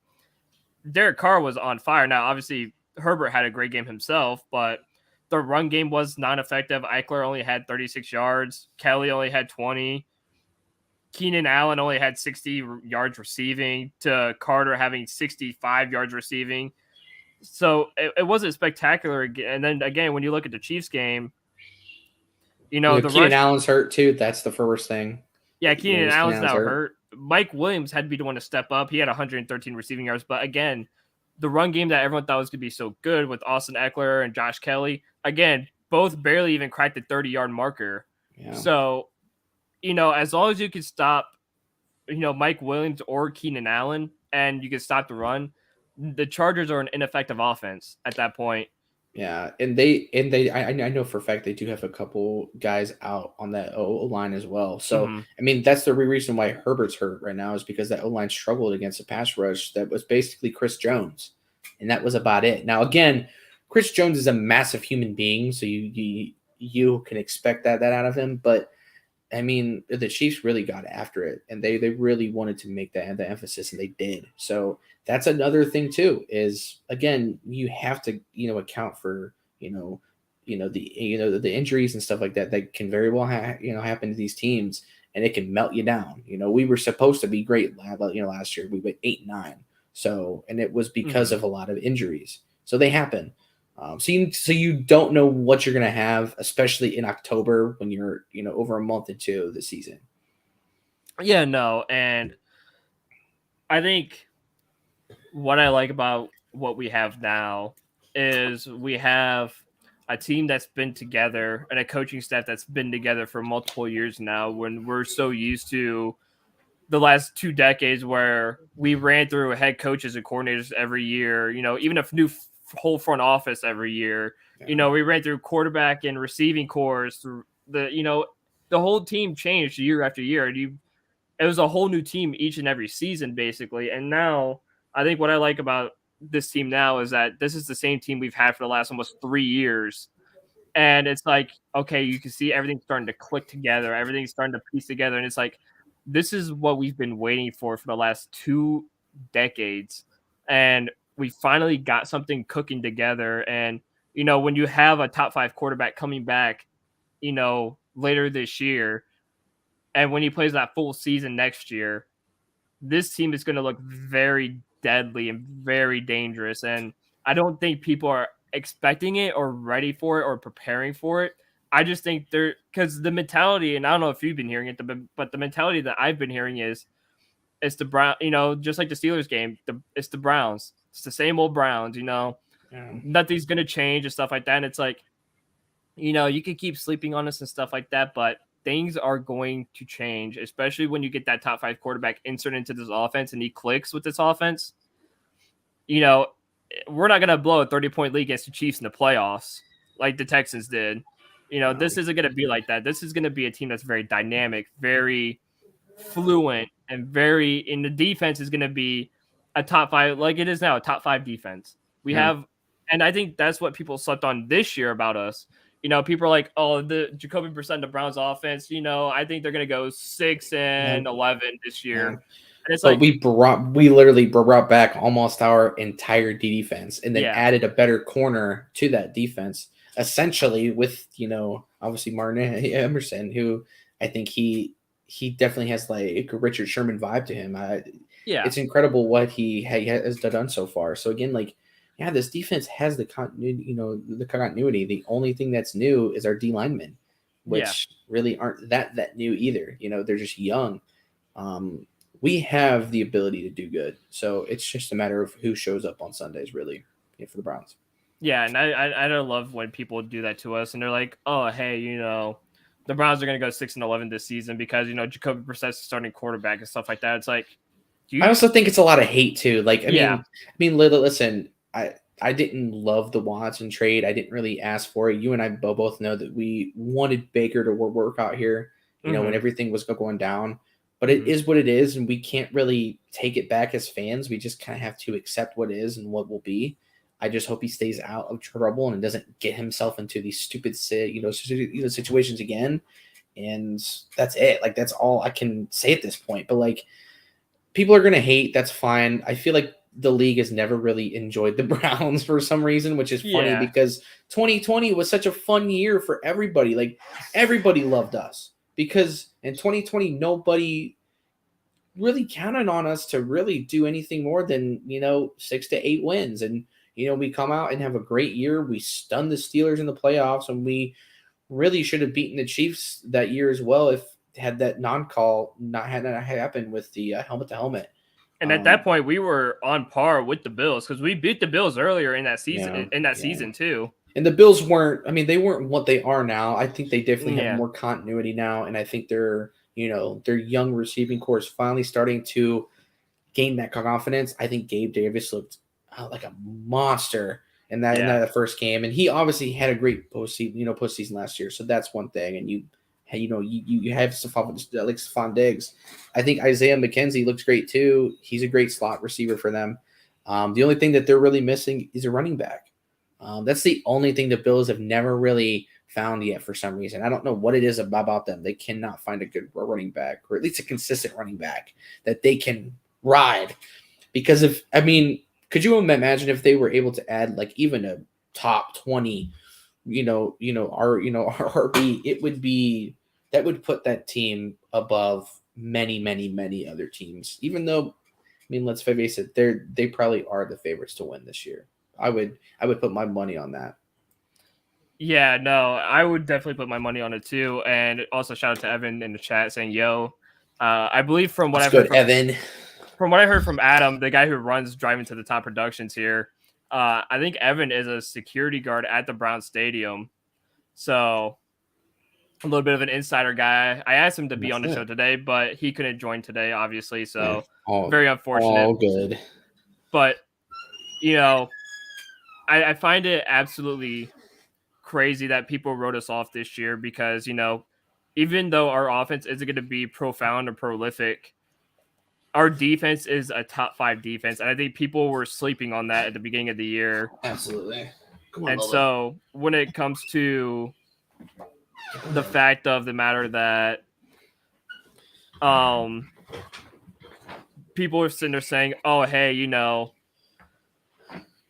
Derek Carr was on fire. Now, obviously, Herbert had a great game himself, but the run game was not effective. Eckler only had 36 yards. Kelly only had 20. Keenan Allen only had 60 yards receiving, to Carter having 65 yards receiving. So it wasn't spectacular. And then again, when you look at the Chiefs game, Keenan Allen's hurt too. That's the first thing. Yeah, Keenan Allen's now hurt. Mike Williams had to be the one to step up. He had 113 receiving yards. But again, the run game that everyone thought was going to be so good with Austin Eckler and Josh Kelly, again, both barely even cracked the 30-yard marker. Yeah. So, as long as you can stop, Mike Williams or Keenan Allen, and you can stop the run, the Chargers are an ineffective offense at that point. Yeah, I know for a fact they do have a couple guys out on that O line as well. So Mm-hmm. I mean that's the reason why Herbert's hurt right now is because that O line struggled against a pass rush that was basically Chris Jones, and that was about it. Now again, Chris Jones is a massive human being, so you can expect that out of him. But I mean the Chiefs really got after it, and they really wanted to make that the emphasis, and they did. So that's another thing too is again you have to account for the injuries and stuff like that that can very well happen to these teams, and it can melt you down. We were supposed to be great last year. We went 8-9, so and it was because Mm-hmm. of a lot of injuries, so they happen. So you don't know what you're gonna have, especially in October when you're over a month into the season. Yeah, no, and I think what I like about what we have now is we have a team that's been together and a coaching staff that's been together for multiple years now, when we're so used to the last 2 decades where we ran through head coaches and coordinators every year, even a new whole front office every year. Yeah. We ran through quarterback and receiving cores through the whole team changed year after year. And it was a whole new team each and every season, basically. And now I think what I like about this team now is that this is the same team we've had for the last almost 3 years. And it's like, okay, you can see everything starting to click together, everything's starting to piece together. And it's like, this is what we've been waiting for the last 2 decades. And we finally got something cooking together. And, when you have a top 5 quarterback coming back, later this year, and when he plays that full season next year, this team is going to look very deadly and very dangerous. And I don't think people are expecting it or ready for it or preparing for it. I just think they're because the mentality, and I don't know if you've been hearing it, but the mentality that I've been hearing is it's the Brown, just like the Steelers game, it's the Browns. It's the same old Browns, Yeah. nothing's going to change and stuff like that. And it's like, you can keep sleeping on us and stuff like that, but things are going to change, especially when you get that top 5 quarterback inserted into this offense and he clicks with this offense. You know, we're not going to blow a 30-point lead against the Chiefs in the playoffs like the Texans did. This isn't going to be like that. This is going to be a team that's very dynamic, very fluent, and in the defense is going to be a top 5, like it is now, a top 5 defense. We Yeah. have, and I think that's what people slept on this year about us. People are like, oh, the Jacoby Brissett, the Browns offense, I think they're going to go 6-11 this year. Yeah. And it's But like, we literally brought back almost our entire defense and then yeah, added a better corner to that defense, essentially with obviously Martin Emerson, who I think he definitely has like a Richard Sherman vibe to him. yeah, It's incredible what he has done so far. So again, like yeah, this defense has the continuity. The continuity. The only thing that's new is our D linemen, yeah. which really aren't that new either. They're just young. Um, we have the ability to do good. So it's just a matter of who shows up on Sundays, really, for the Browns. Yeah, and I don't love when people do that to us, and they're like, "Oh, hey, the Browns are going to go 6-11 this season because Jacoby Brissett's starting quarterback and stuff like that." It's like, do I you? also think it's a lot of hate too. Like, Yeah, listen, I didn't love the Watson trade. I didn't really ask for it. You and I both know that we wanted Baker to work out here, when hmm everything was going down. But it hmm is what it is, and we can't really take it back as fans. We just kind of have to accept what is and what will be. I just hope he stays out of trouble and doesn't get himself into these stupid, situations again. And that's it. Like that's all I can say at this point. But like, people are gonna hate. That's fine. I feel like the league has never really enjoyed the Browns for some reason, which is funny yeah, because 2020 was such a fun year for everybody. Like everybody loved us because in 2020 nobody really counted on us to really do anything more than 6 to 8 wins, and we come out and have a great year. We stunned the Steelers in the playoffs, and we really should have beaten the Chiefs that year as well if had that non-call not had that happened with the helmet to helmet. and at that point we were on par with the Bills because we beat the Bills earlier in that season Yeah, in that yeah. season too. And the Bills weren't, I mean, they weren't what they are now. I think they definitely have Yeah. more continuity now. And I think their young receiving core is finally starting to gain that confidence. I think Gabe Davis looked like a monster Yeah. that first game. And he obviously had a great postseason last year. So that's one thing. And you have Stephon Diggs. I think Isaiah McKenzie looks great too. He's a great slot receiver for them. The only thing that they're really missing is a running back. That's the only thing the Bills have never really found yet for some reason. I don't know what it is about them. They cannot find a good running back, or at least a consistent running back that they can ride. Because could you imagine if they were able to add like even a top 20, RB, it would be that would put that team above many, many, many other teams. Even though, let's face it, they probably are the favorites to win this year. I would put my money on that. Yeah, no, I would definitely put my money on it too. And also shout out to Evan in the chat saying, "Yo." I believe from what That's I've heard good, Evan. from what I heard from Adam, the guy who runs Driving to the Top Productions here, I think Evan is a security guard at the Brown Stadium. So a little bit of an insider guy. I asked him to be on the show today, but he couldn't join today, obviously. So very unfortunate. All good. But I find it absolutely crazy that people wrote us off this year because even though our offense isn't going to be profound or prolific, our defense is a top 5 defense, and I think people were sleeping on that at the beginning of the year. Absolutely. Come on, and Lola. So when it comes to the fact of the matter that people are sitting there saying, "Oh, hey,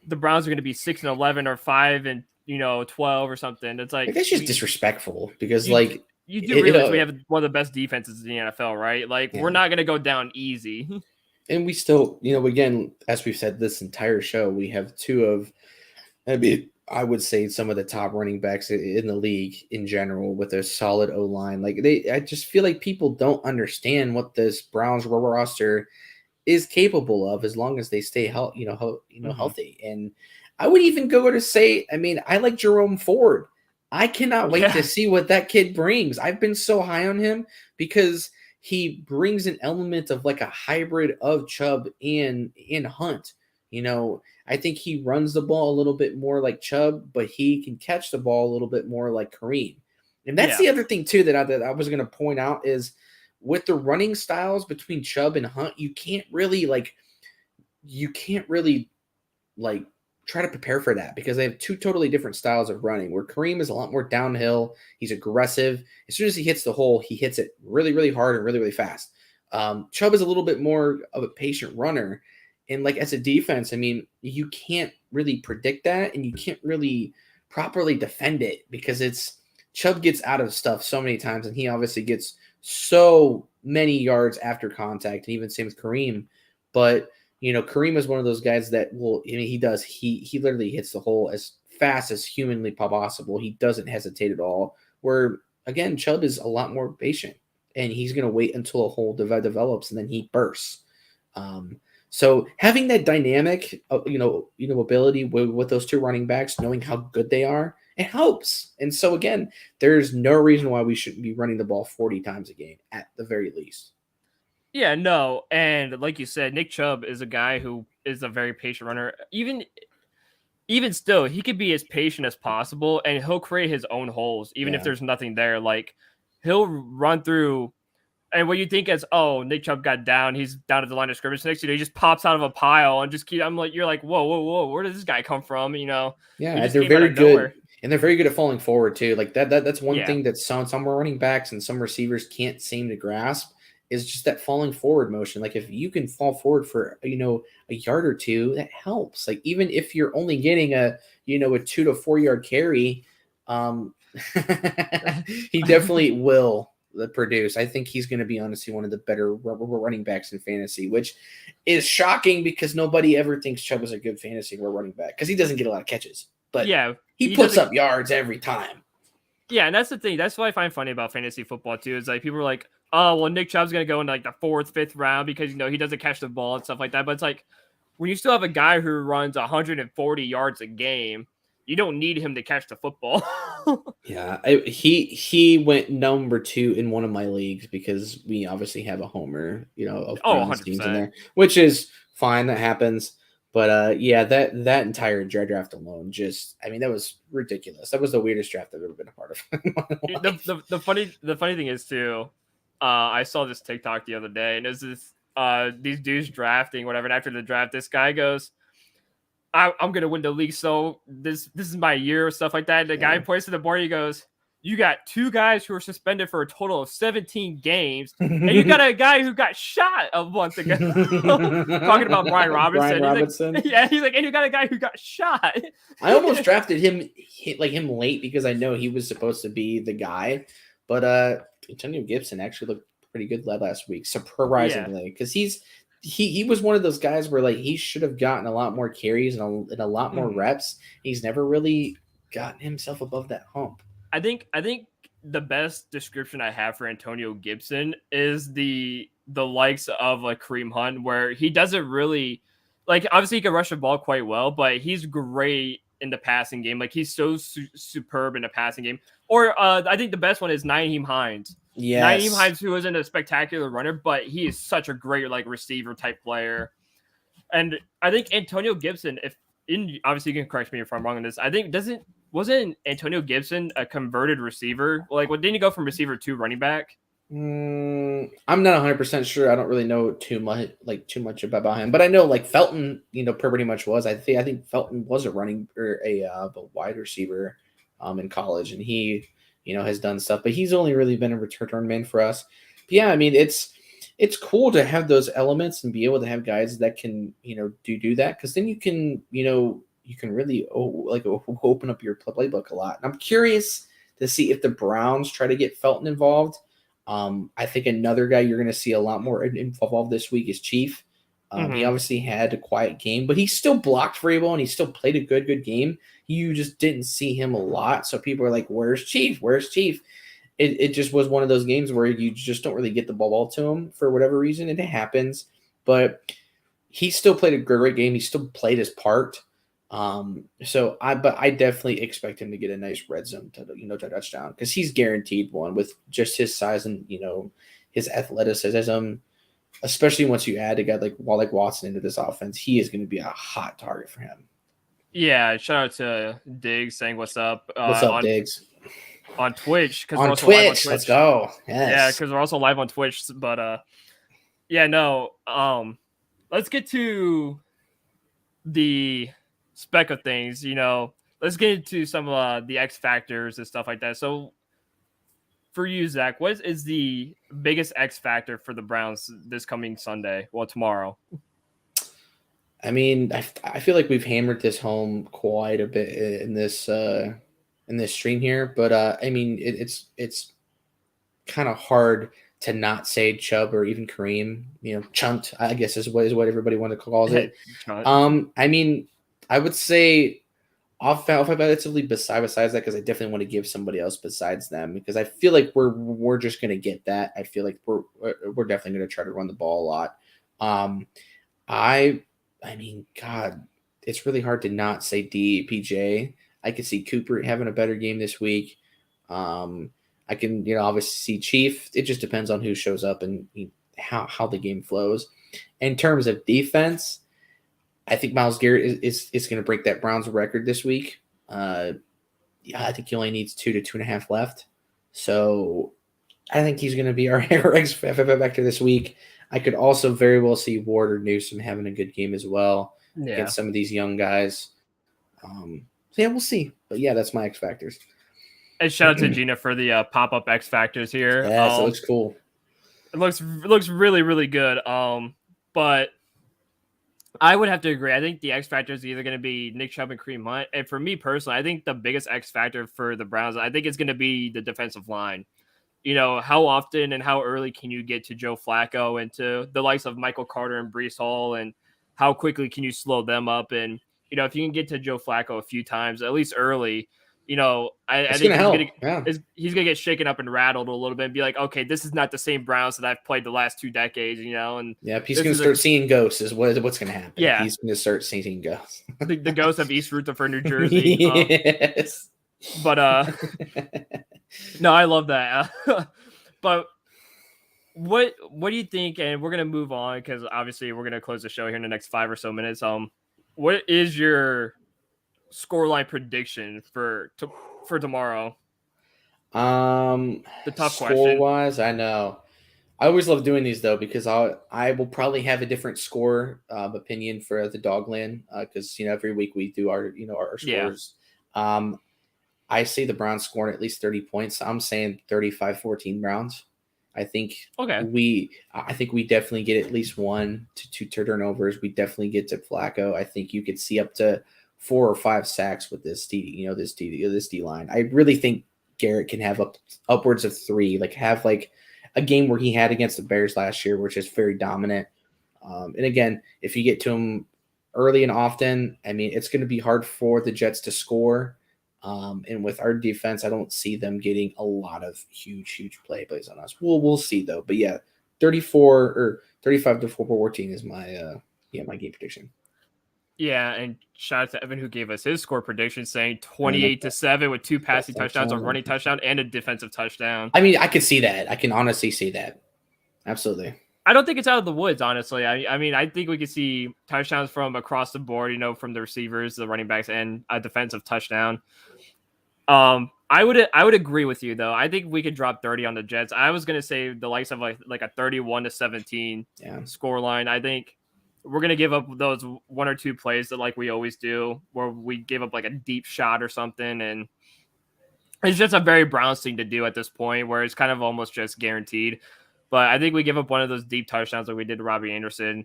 the Browns are going to be 6-11 or 5-12 or something," it's like that's just disrespectful because you do realize we have one of the best defenses in the NFL, right? Like we're not going to go down easy. And we still, again, as we've said this entire show, we have two of, I would say some of the top running backs in the league in general with a solid O-line. I just feel like people don't understand what this Browns roster is capable of as long as they stay healthy. And I would even go to say, I like Jerome Ford. I cannot wait to see what that kid brings. I've been so high on him because he brings an element of like a hybrid of Chubb and Hunt. I think he runs the ball a little bit more like Chubb, but he can catch the ball a little bit more like Kareem. And that's the other thing too that I was going to point out is with the running styles between Chubb and Hunt, you can't really try to prepare for that because they have two totally different styles of running where Kareem is a lot more downhill. He's aggressive. As soon as he hits the hole, he hits it really, really hard and really, really fast. Chubb is a little bit more of a patient runner. And as a defense, you can't really predict that and you can't really properly defend it because Chubb gets out of stuff so many times and he obviously gets so many yards after contact and even same with Kareem. But Kareem is one of those guys that he literally hits the hole as fast as humanly possible. He doesn't hesitate at all. Where again, Chubb is a lot more patient and he's going to wait until a hole develops and then he bursts. So having that dynamic, ability with those two running backs, knowing how good they are, it helps. And so again, there's no reason why we shouldn't be running the ball 40 times a game at the very least. Yeah, no. And like you said, Nick Chubb is a guy who is a very patient runner. Even still, he could be as patient as possible and he'll create his own holes, even if there's nothing there. Like he'll run through and what you think is, oh, Nick Chubb got down, he's down at the line of scrimmage. Next he just pops out of a pile and you're like, whoa, where does this guy come from? Yeah, they're very good. Nowhere. And they're very good at falling forward too. Like that's one thing that some running backs and some receivers can't seem to grasp is just that falling forward motion. Like if you can fall forward for a yard or two, that helps. Like even if you're only getting a 2 to 4 yard carry, he definitely will produce. I think he's going to be honestly one of the better running backs in fantasy, which is shocking because nobody ever thinks Chubb is a good fantasy running back because he doesn't get a lot of catches. But he puts up yards every time. Yeah, and that's the thing. That's what I find funny about fantasy football too. Is like people are like, "Oh, well, Nick Chubb's gonna go in like the 4th, 5th round because he doesn't catch the ball and stuff like that." But it's like when you still have a guy who runs 140 yards a game, you don't need him to catch the football. Yeah, he went number 2 in one of my leagues because we obviously have a homer, of Oh, Browns teams in 100%. there, which is fine. That happens. But yeah, that entire draft alone, that was ridiculous. That was the weirdest draft I've ever been a part of in my life. The funny thing is too, I saw this TikTok the other day, and it's this these dudes drafting whatever, and after the draft, this guy goes, I'm gonna win the league, so this is my year or stuff like that. And the guy points to the board, he goes, you got 2 guys who were suspended for a total of 17 games, and you got a guy who got shot a month ago. Talking about Brian Robinson. Brian Robinson. He's like, and you got a guy who got shot. I almost drafted him late because I know he was supposed to be the guy, but Antonio Gibson actually looked pretty good last week, surprisingly, because he was one of those guys where he should have gotten a lot more carries and a lot more reps. He's never really gotten himself above that hump. I think the best description I have for Antonio Gibson is the likes of Kareem Hunt, where he doesn't really obviously he can rush the ball quite well, but he's great in the passing game. He's so superb in the passing game. Or I think the best one is Nyheim Hines. Yes. Nyheim Hines, who isn't a spectacular runner, but he is such a great receiver type player. And I think Antonio Gibson, obviously you can correct me if I'm wrong on this, I think wasn't Antonio Gibson a converted receiver? Didn't he go from receiver to running back? I'm not 100% sure. I don't really know too much about him, but I know Felton, pretty much was. I think Felton was a running or a wide receiver in college, and he has done stuff, but he's only really been a return man for us. But yeah, it's cool to have those elements and be able to have guys that can do that, because then you can really open up your playbook a lot. And I'm curious to see if the Browns try to get Felton involved. I think another guy you're going to see a lot more involved this week is Chief. He obviously had a quiet game, but he still blocked very well and he still played a good game. You just didn't see him a lot. So people are like, where's Chief? Where's Chief? It just was one of those games where you just don't really get the ball to him for whatever reason, and it happens. But he still played a great game. He still played his part. But I definitely expect him to get a nice red zone to touchdown, because he's guaranteed one with just his size and his athleticism. Especially once you add a guy like Watson into this offense, he is going to be a hot target for him. Yeah, shout out to Diggs saying what's up. What's up, Diggs? On Twitch, because on Twitch. Let's go. Yes. Yeah, because we're also live on Twitch. But let's get to the spec of things. Let's get into some of the X factors and stuff like that. So, for you, Zach, what is the biggest X factor for the Browns this coming Sunday? Well, tomorrow. I feel like we've hammered this home quite a bit in this stream here, but it's kind of hard to not say Chubb or even Kareem. Chunt, I guess is what everybody calls it. I would say offensively besides that, because I definitely want to give somebody else besides them, because I feel like we're just going to get that. I feel like we're definitely going to try to run the ball a lot. God, it's really hard to not say DPJ. I could see Cooper having a better game this week. I can, obviously see Chief. It just depends on who shows up and how the game flows. In terms of defense, I think Myles Garrett is going to break that Browns record this week. I think he only needs 2 to 2.5 left. So I think he's going to be our X factor this week. I could also very well see Ward or Newsome having a good game as well against some of these young guys. We'll see. But yeah, that's my X factors. And shout out to Gina for the pop-up X factors here. Yeah, it looks cool. It looks really, really good. But I would have to agree. I think the X factor is either going to be Nick Chubb and Kareem Hunt. And for me personally, I think the biggest X factor for the Browns, I think it's going to be the defensive line. How often and how early can you get to Joe Flacco and to the likes of Michael Carter and Breece Hall, and how quickly can you slow them up? And, if you can get to Joe Flacco a few times, at least early, I It's think gonna help. Yeah. he's gonna get shaken up and rattled a little bit and be like, okay, this is not the same Browns that I've played the last 2 decades, and Yep, he's this gonna is start seeing ghosts. Is what's gonna happen. yeah, He's gonna start seeing ghosts. the ghost of East Rutherford, New Jersey. Yes. But no, I love that. But what do you think? And we're gonna move on because obviously we're gonna close the show here in the next 5 or so minutes. What is your scoreline prediction for tomorrow? The tough Score question. wise, I know. I always love doing these though because I will probably have a different score opinion for the Dogland because every week we do our Yeah. scores. I see the Browns scoring at least 30 points. I'm saying 35-14 Browns. I think Okay. I think we definitely get at least 1 to 2 turnovers. We definitely get to Flacco. I think you could see up to 4 or 5 sacks with this this D line. I really think Garrett can have upwards of 3, like have like a game where he had against the Bears last year, which is very dominant. And again, if you get to him early and often, I mean, it's going to be hard for the Jets to score. And with our defense, I don't see them getting a lot of huge plays on us. We'll see though. But yeah, 34 or 35 to 14 is my my game prediction. Yeah, and shout out to Evan who gave us his score prediction, saying 28-7 with 2 passing touchdowns, a running touchdown, and a defensive touchdown. I mean, I could see that. I can honestly see that. Absolutely. I don't think it's out of the woods, honestly. I mean, I think we could see touchdowns from across the board, from the receivers, the running backs, and a defensive touchdown. I would agree with you though. I think we could drop 30 on the Jets. I was gonna say the likes of like a 31-17 score line. I think we're gonna give up those 1 or 2 plays that like we always do, where we give up like a deep shot or something, and it's just a very Browns thing to do at this point, where it's kind of almost just guaranteed. But I think we give up one of those deep touchdowns like we did to Robbie Anderson.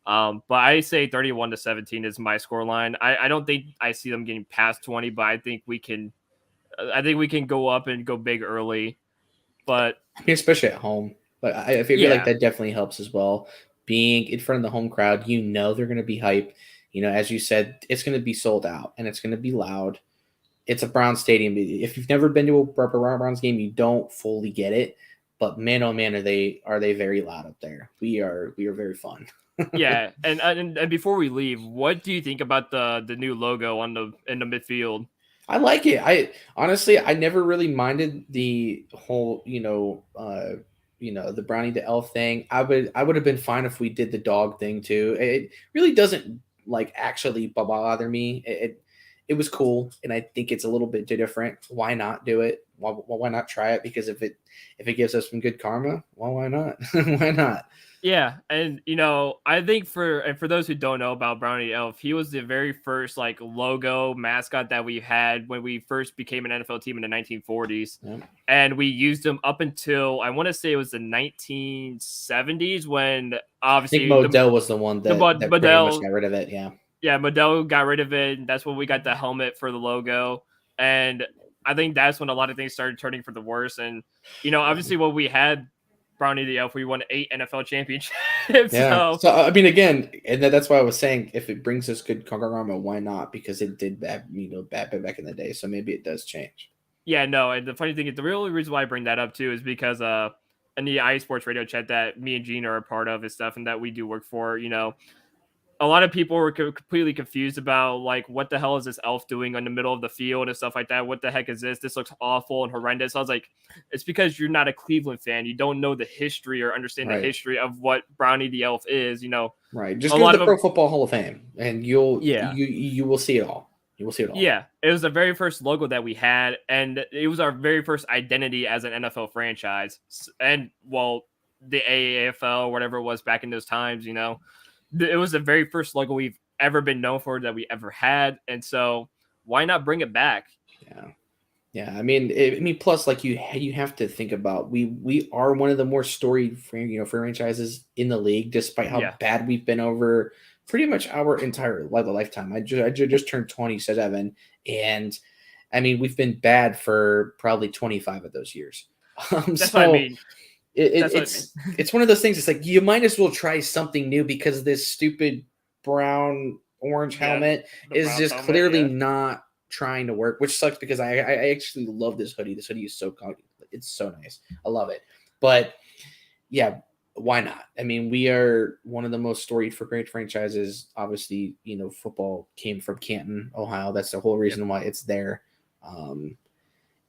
But I say 31-17 is my score line. I don't think I see them getting past 20, but I think we can go up and go big early. But I mean, especially at home. But I feel like that definitely helps as well. Being in front of the home crowd, they're going to be hype. As you said, it's going to be sold out and it's going to be loud. It's a Browns stadium. If you've never been to a Browns game, you don't fully get it. But man, oh man, are they very loud up there? We are very fun. Yeah, and before we leave, what do you think about the new logo in the midfield? I like it. I honestly, I never really minded the whole, the Brownie the Elf thing. I would have been fine if we did the dog thing too. It really doesn't like actually bother me. It was cool, and I think it's a little bit different. Why not do it? Why not try it? Because if it gives us some good karma, well, why not? Why not? Yeah, and I think for those who don't know about Brownie the Elf, he was the very first like logo mascot that we had when we first became an NFL team in the 1940s, and we used him up until I want to say it was the 1970s when obviously I think Modell was the one that pretty much got rid of it. Yeah, Modell got rid of it. And that's when we got the helmet for the logo, and I think that's when a lot of things started turning for the worse. And obviously, when we had Brownie the Elf, we won 8 NFL championships. Yeah. So I mean, again, and that's why I was saying if it brings us good karma, why not? Because it did bad back in the day. So maybe it does change. Yeah, no. And the funny thing is, the real reason why I bring that up too is because in the iSports radio chat that me and Gene are a part of and stuff, and that we do work for, a lot of people were completely confused about like what the hell is this elf doing in the middle of the field and stuff like that. What the heck is this? This looks awful and horrendous. I was like, it's because you're not a Cleveland fan. You don't know the history or understand the history of what Brownie the Elf is. Right. Just go to the Pro Football Hall of Fame, and you will see it all. You will see it all. Yeah, it was the very first logo that we had, and it was our very first identity as an NFL franchise. And well, the AAFL, whatever it was back in those times, it was the very first logo we've ever been known for that we ever had, and so why not bring it back? Yeah. I mean, plus like you have to think about we are one of the more storied franchises in the league, despite how bad we've been over pretty much our entire lifetime. I just turned 27, and I mean we've been bad for probably 25 of those years. That's what I mean. It's one of those things. It's like you might as well try something new because this stupid brown orange helmet is just clearly not trying to work, which sucks because I actually love this hoodie. This hoodie is it's so nice. I love it. But yeah, why not? I mean, we are one of the most storied for great franchises. Obviously, football came from Canton, Ohio. That's the whole reason why it's there.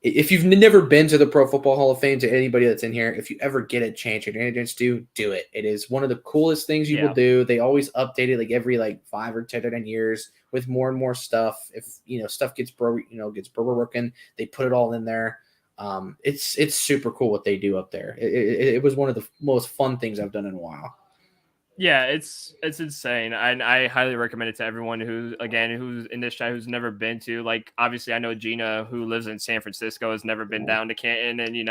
If you've never been to the Pro Football Hall of Fame, to anybody that's in here, if you ever get a chance, do it. It is one of the coolest things you will do. They always update it like every 5 or 10 years with more and more stuff. If stuff gets broken, they put it all in there. It's super cool what they do up there. It was one of the most fun things I've done in a while. Yeah, it's insane, and I highly recommend it to everyone who's in this chat who's never been to. Like, obviously, I know Gina, who lives in San Francisco, has never been down to Canton, and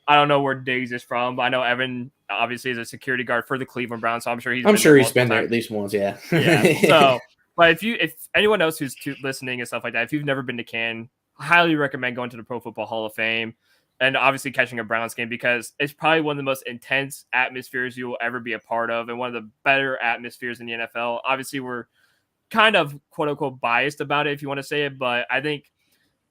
I don't know where Diggs is from, but I know Evan obviously is a security guard for the Cleveland Browns, so I'm sure he's been there at least once. Yeah. So, but if anyone else who's listening and stuff like that, if you've never been to Canton, I highly recommend going to the Pro Football Hall of Fame. And obviously catching a Browns game, because it's probably one of the most intense atmospheres you will ever be a part of, and one of the better atmospheres in the NFL. Obviously, we're kind of quote unquote biased about it, if you want to say it, but I think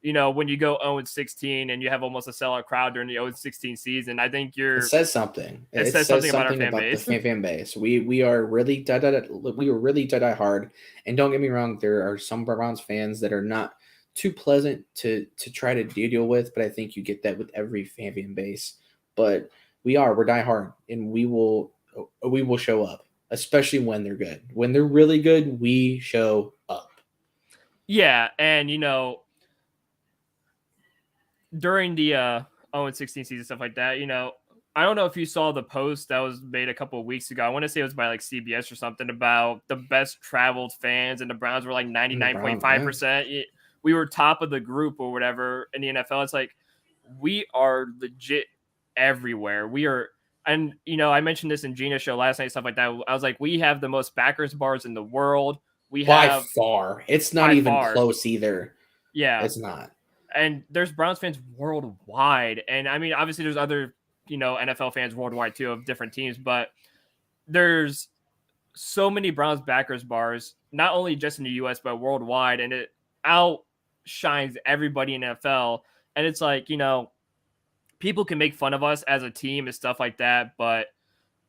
when you go 0-16 and you have almost a sellout crowd during the 0-16 season, I think it says something. It says something about our fan base. The fan base. We are really die hard, and don't get me wrong, there are some Browns fans that are not too pleasant to try to deal with, but I think you get that with every fan base. But we're die hard, and we will show up, especially when they're good. When they're really good, we show up. Yeah, and during the 0-16 season, stuff like that, I don't know if you saw the post that was made a couple of weeks ago. I want to say it was by CBS or something, about the best traveled fans, and the Browns were 99.5%. We were top of the group or whatever in the NFL. It's like, we are legit everywhere. We are, and I mentioned this in Gina's show last night, stuff like that. I was like, we have the most backers bars in the world. By far. It's not even close either. Yeah, it's not. And there's Browns fans worldwide, and I mean, obviously, there's other NFL fans worldwide too of different teams, but there's so many Browns backers bars, not only just in the U.S. but worldwide, and it outshines everybody in NFL. And it's like, people can make fun of us as a team and stuff like that, but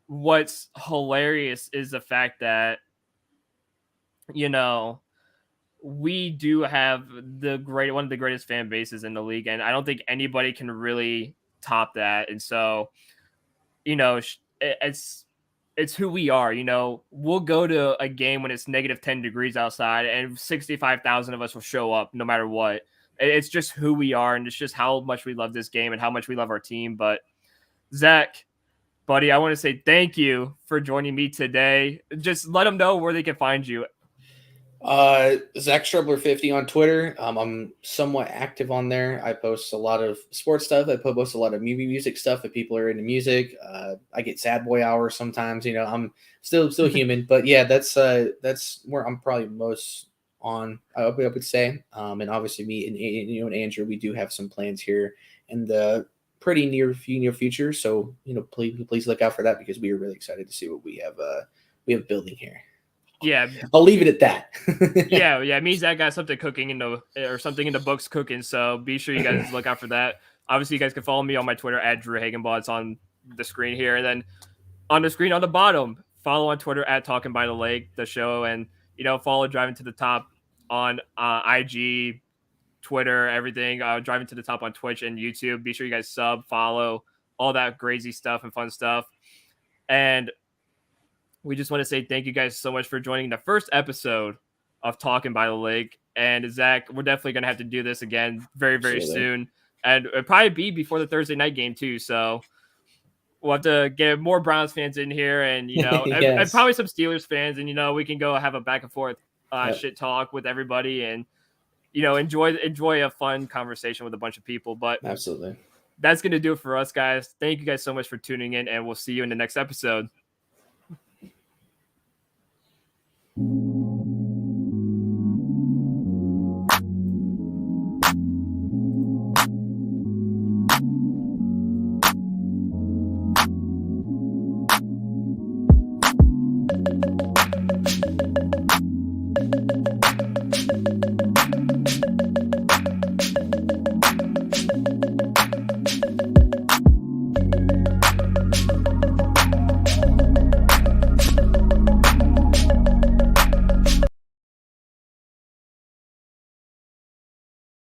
what's hilarious is the fact that we do have one of the greatest fan bases in the league, and I don't think anybody can really top that. And so it's who we are. We'll go to a game when it's negative 10 degrees outside, and 65,000 of us will show up no matter what. It's just who we are, and it's just how much we love this game and how much we love our team. But Zach, buddy, I want to say thank you for joining me today. Just let them know where they can find you. Zach Strubler 50 on Twitter. I'm somewhat active on there. I post a lot of sports stuff. I post a lot of music stuff if people are into music. I get sad boy hours sometimes. I'm still human, but yeah, that's where I'm probably most on. I would say. And obviously me and Andrew, we do have some plans here in the pretty near future. So please look out for that, because we are really excited to see what we have building here. Yeah, I'll leave it at that. yeah. It means that got something cooking in the books cooking. So be sure you guys look out for that. Obviously, you guys can follow me on my Twitter at Drew Hagenbaugh. It's on the screen here, and then on the screen on the bottom, follow on Twitter at Talking by the Lake, the show, and follow Driving to the Top on IG, Twitter, everything. Driving to the Top on Twitch and YouTube. Be sure you guys follow, all that crazy stuff and fun stuff, and we just want to say thank you guys so much for joining the first episode of Talking by the Lake. And Zach, we're definitely going to have to do this again very, very soon. And it'll probably be before the Thursday night game too. So we'll have to get more Browns fans in here, and, yes, and probably some Steelers fans. And, we can go have a back and forth shit talk with everybody, and, enjoy a fun conversation with a bunch of people. But absolutely, that's going to do it for us, guys. Thank you guys so much for tuning in, and we'll see you in the next episode.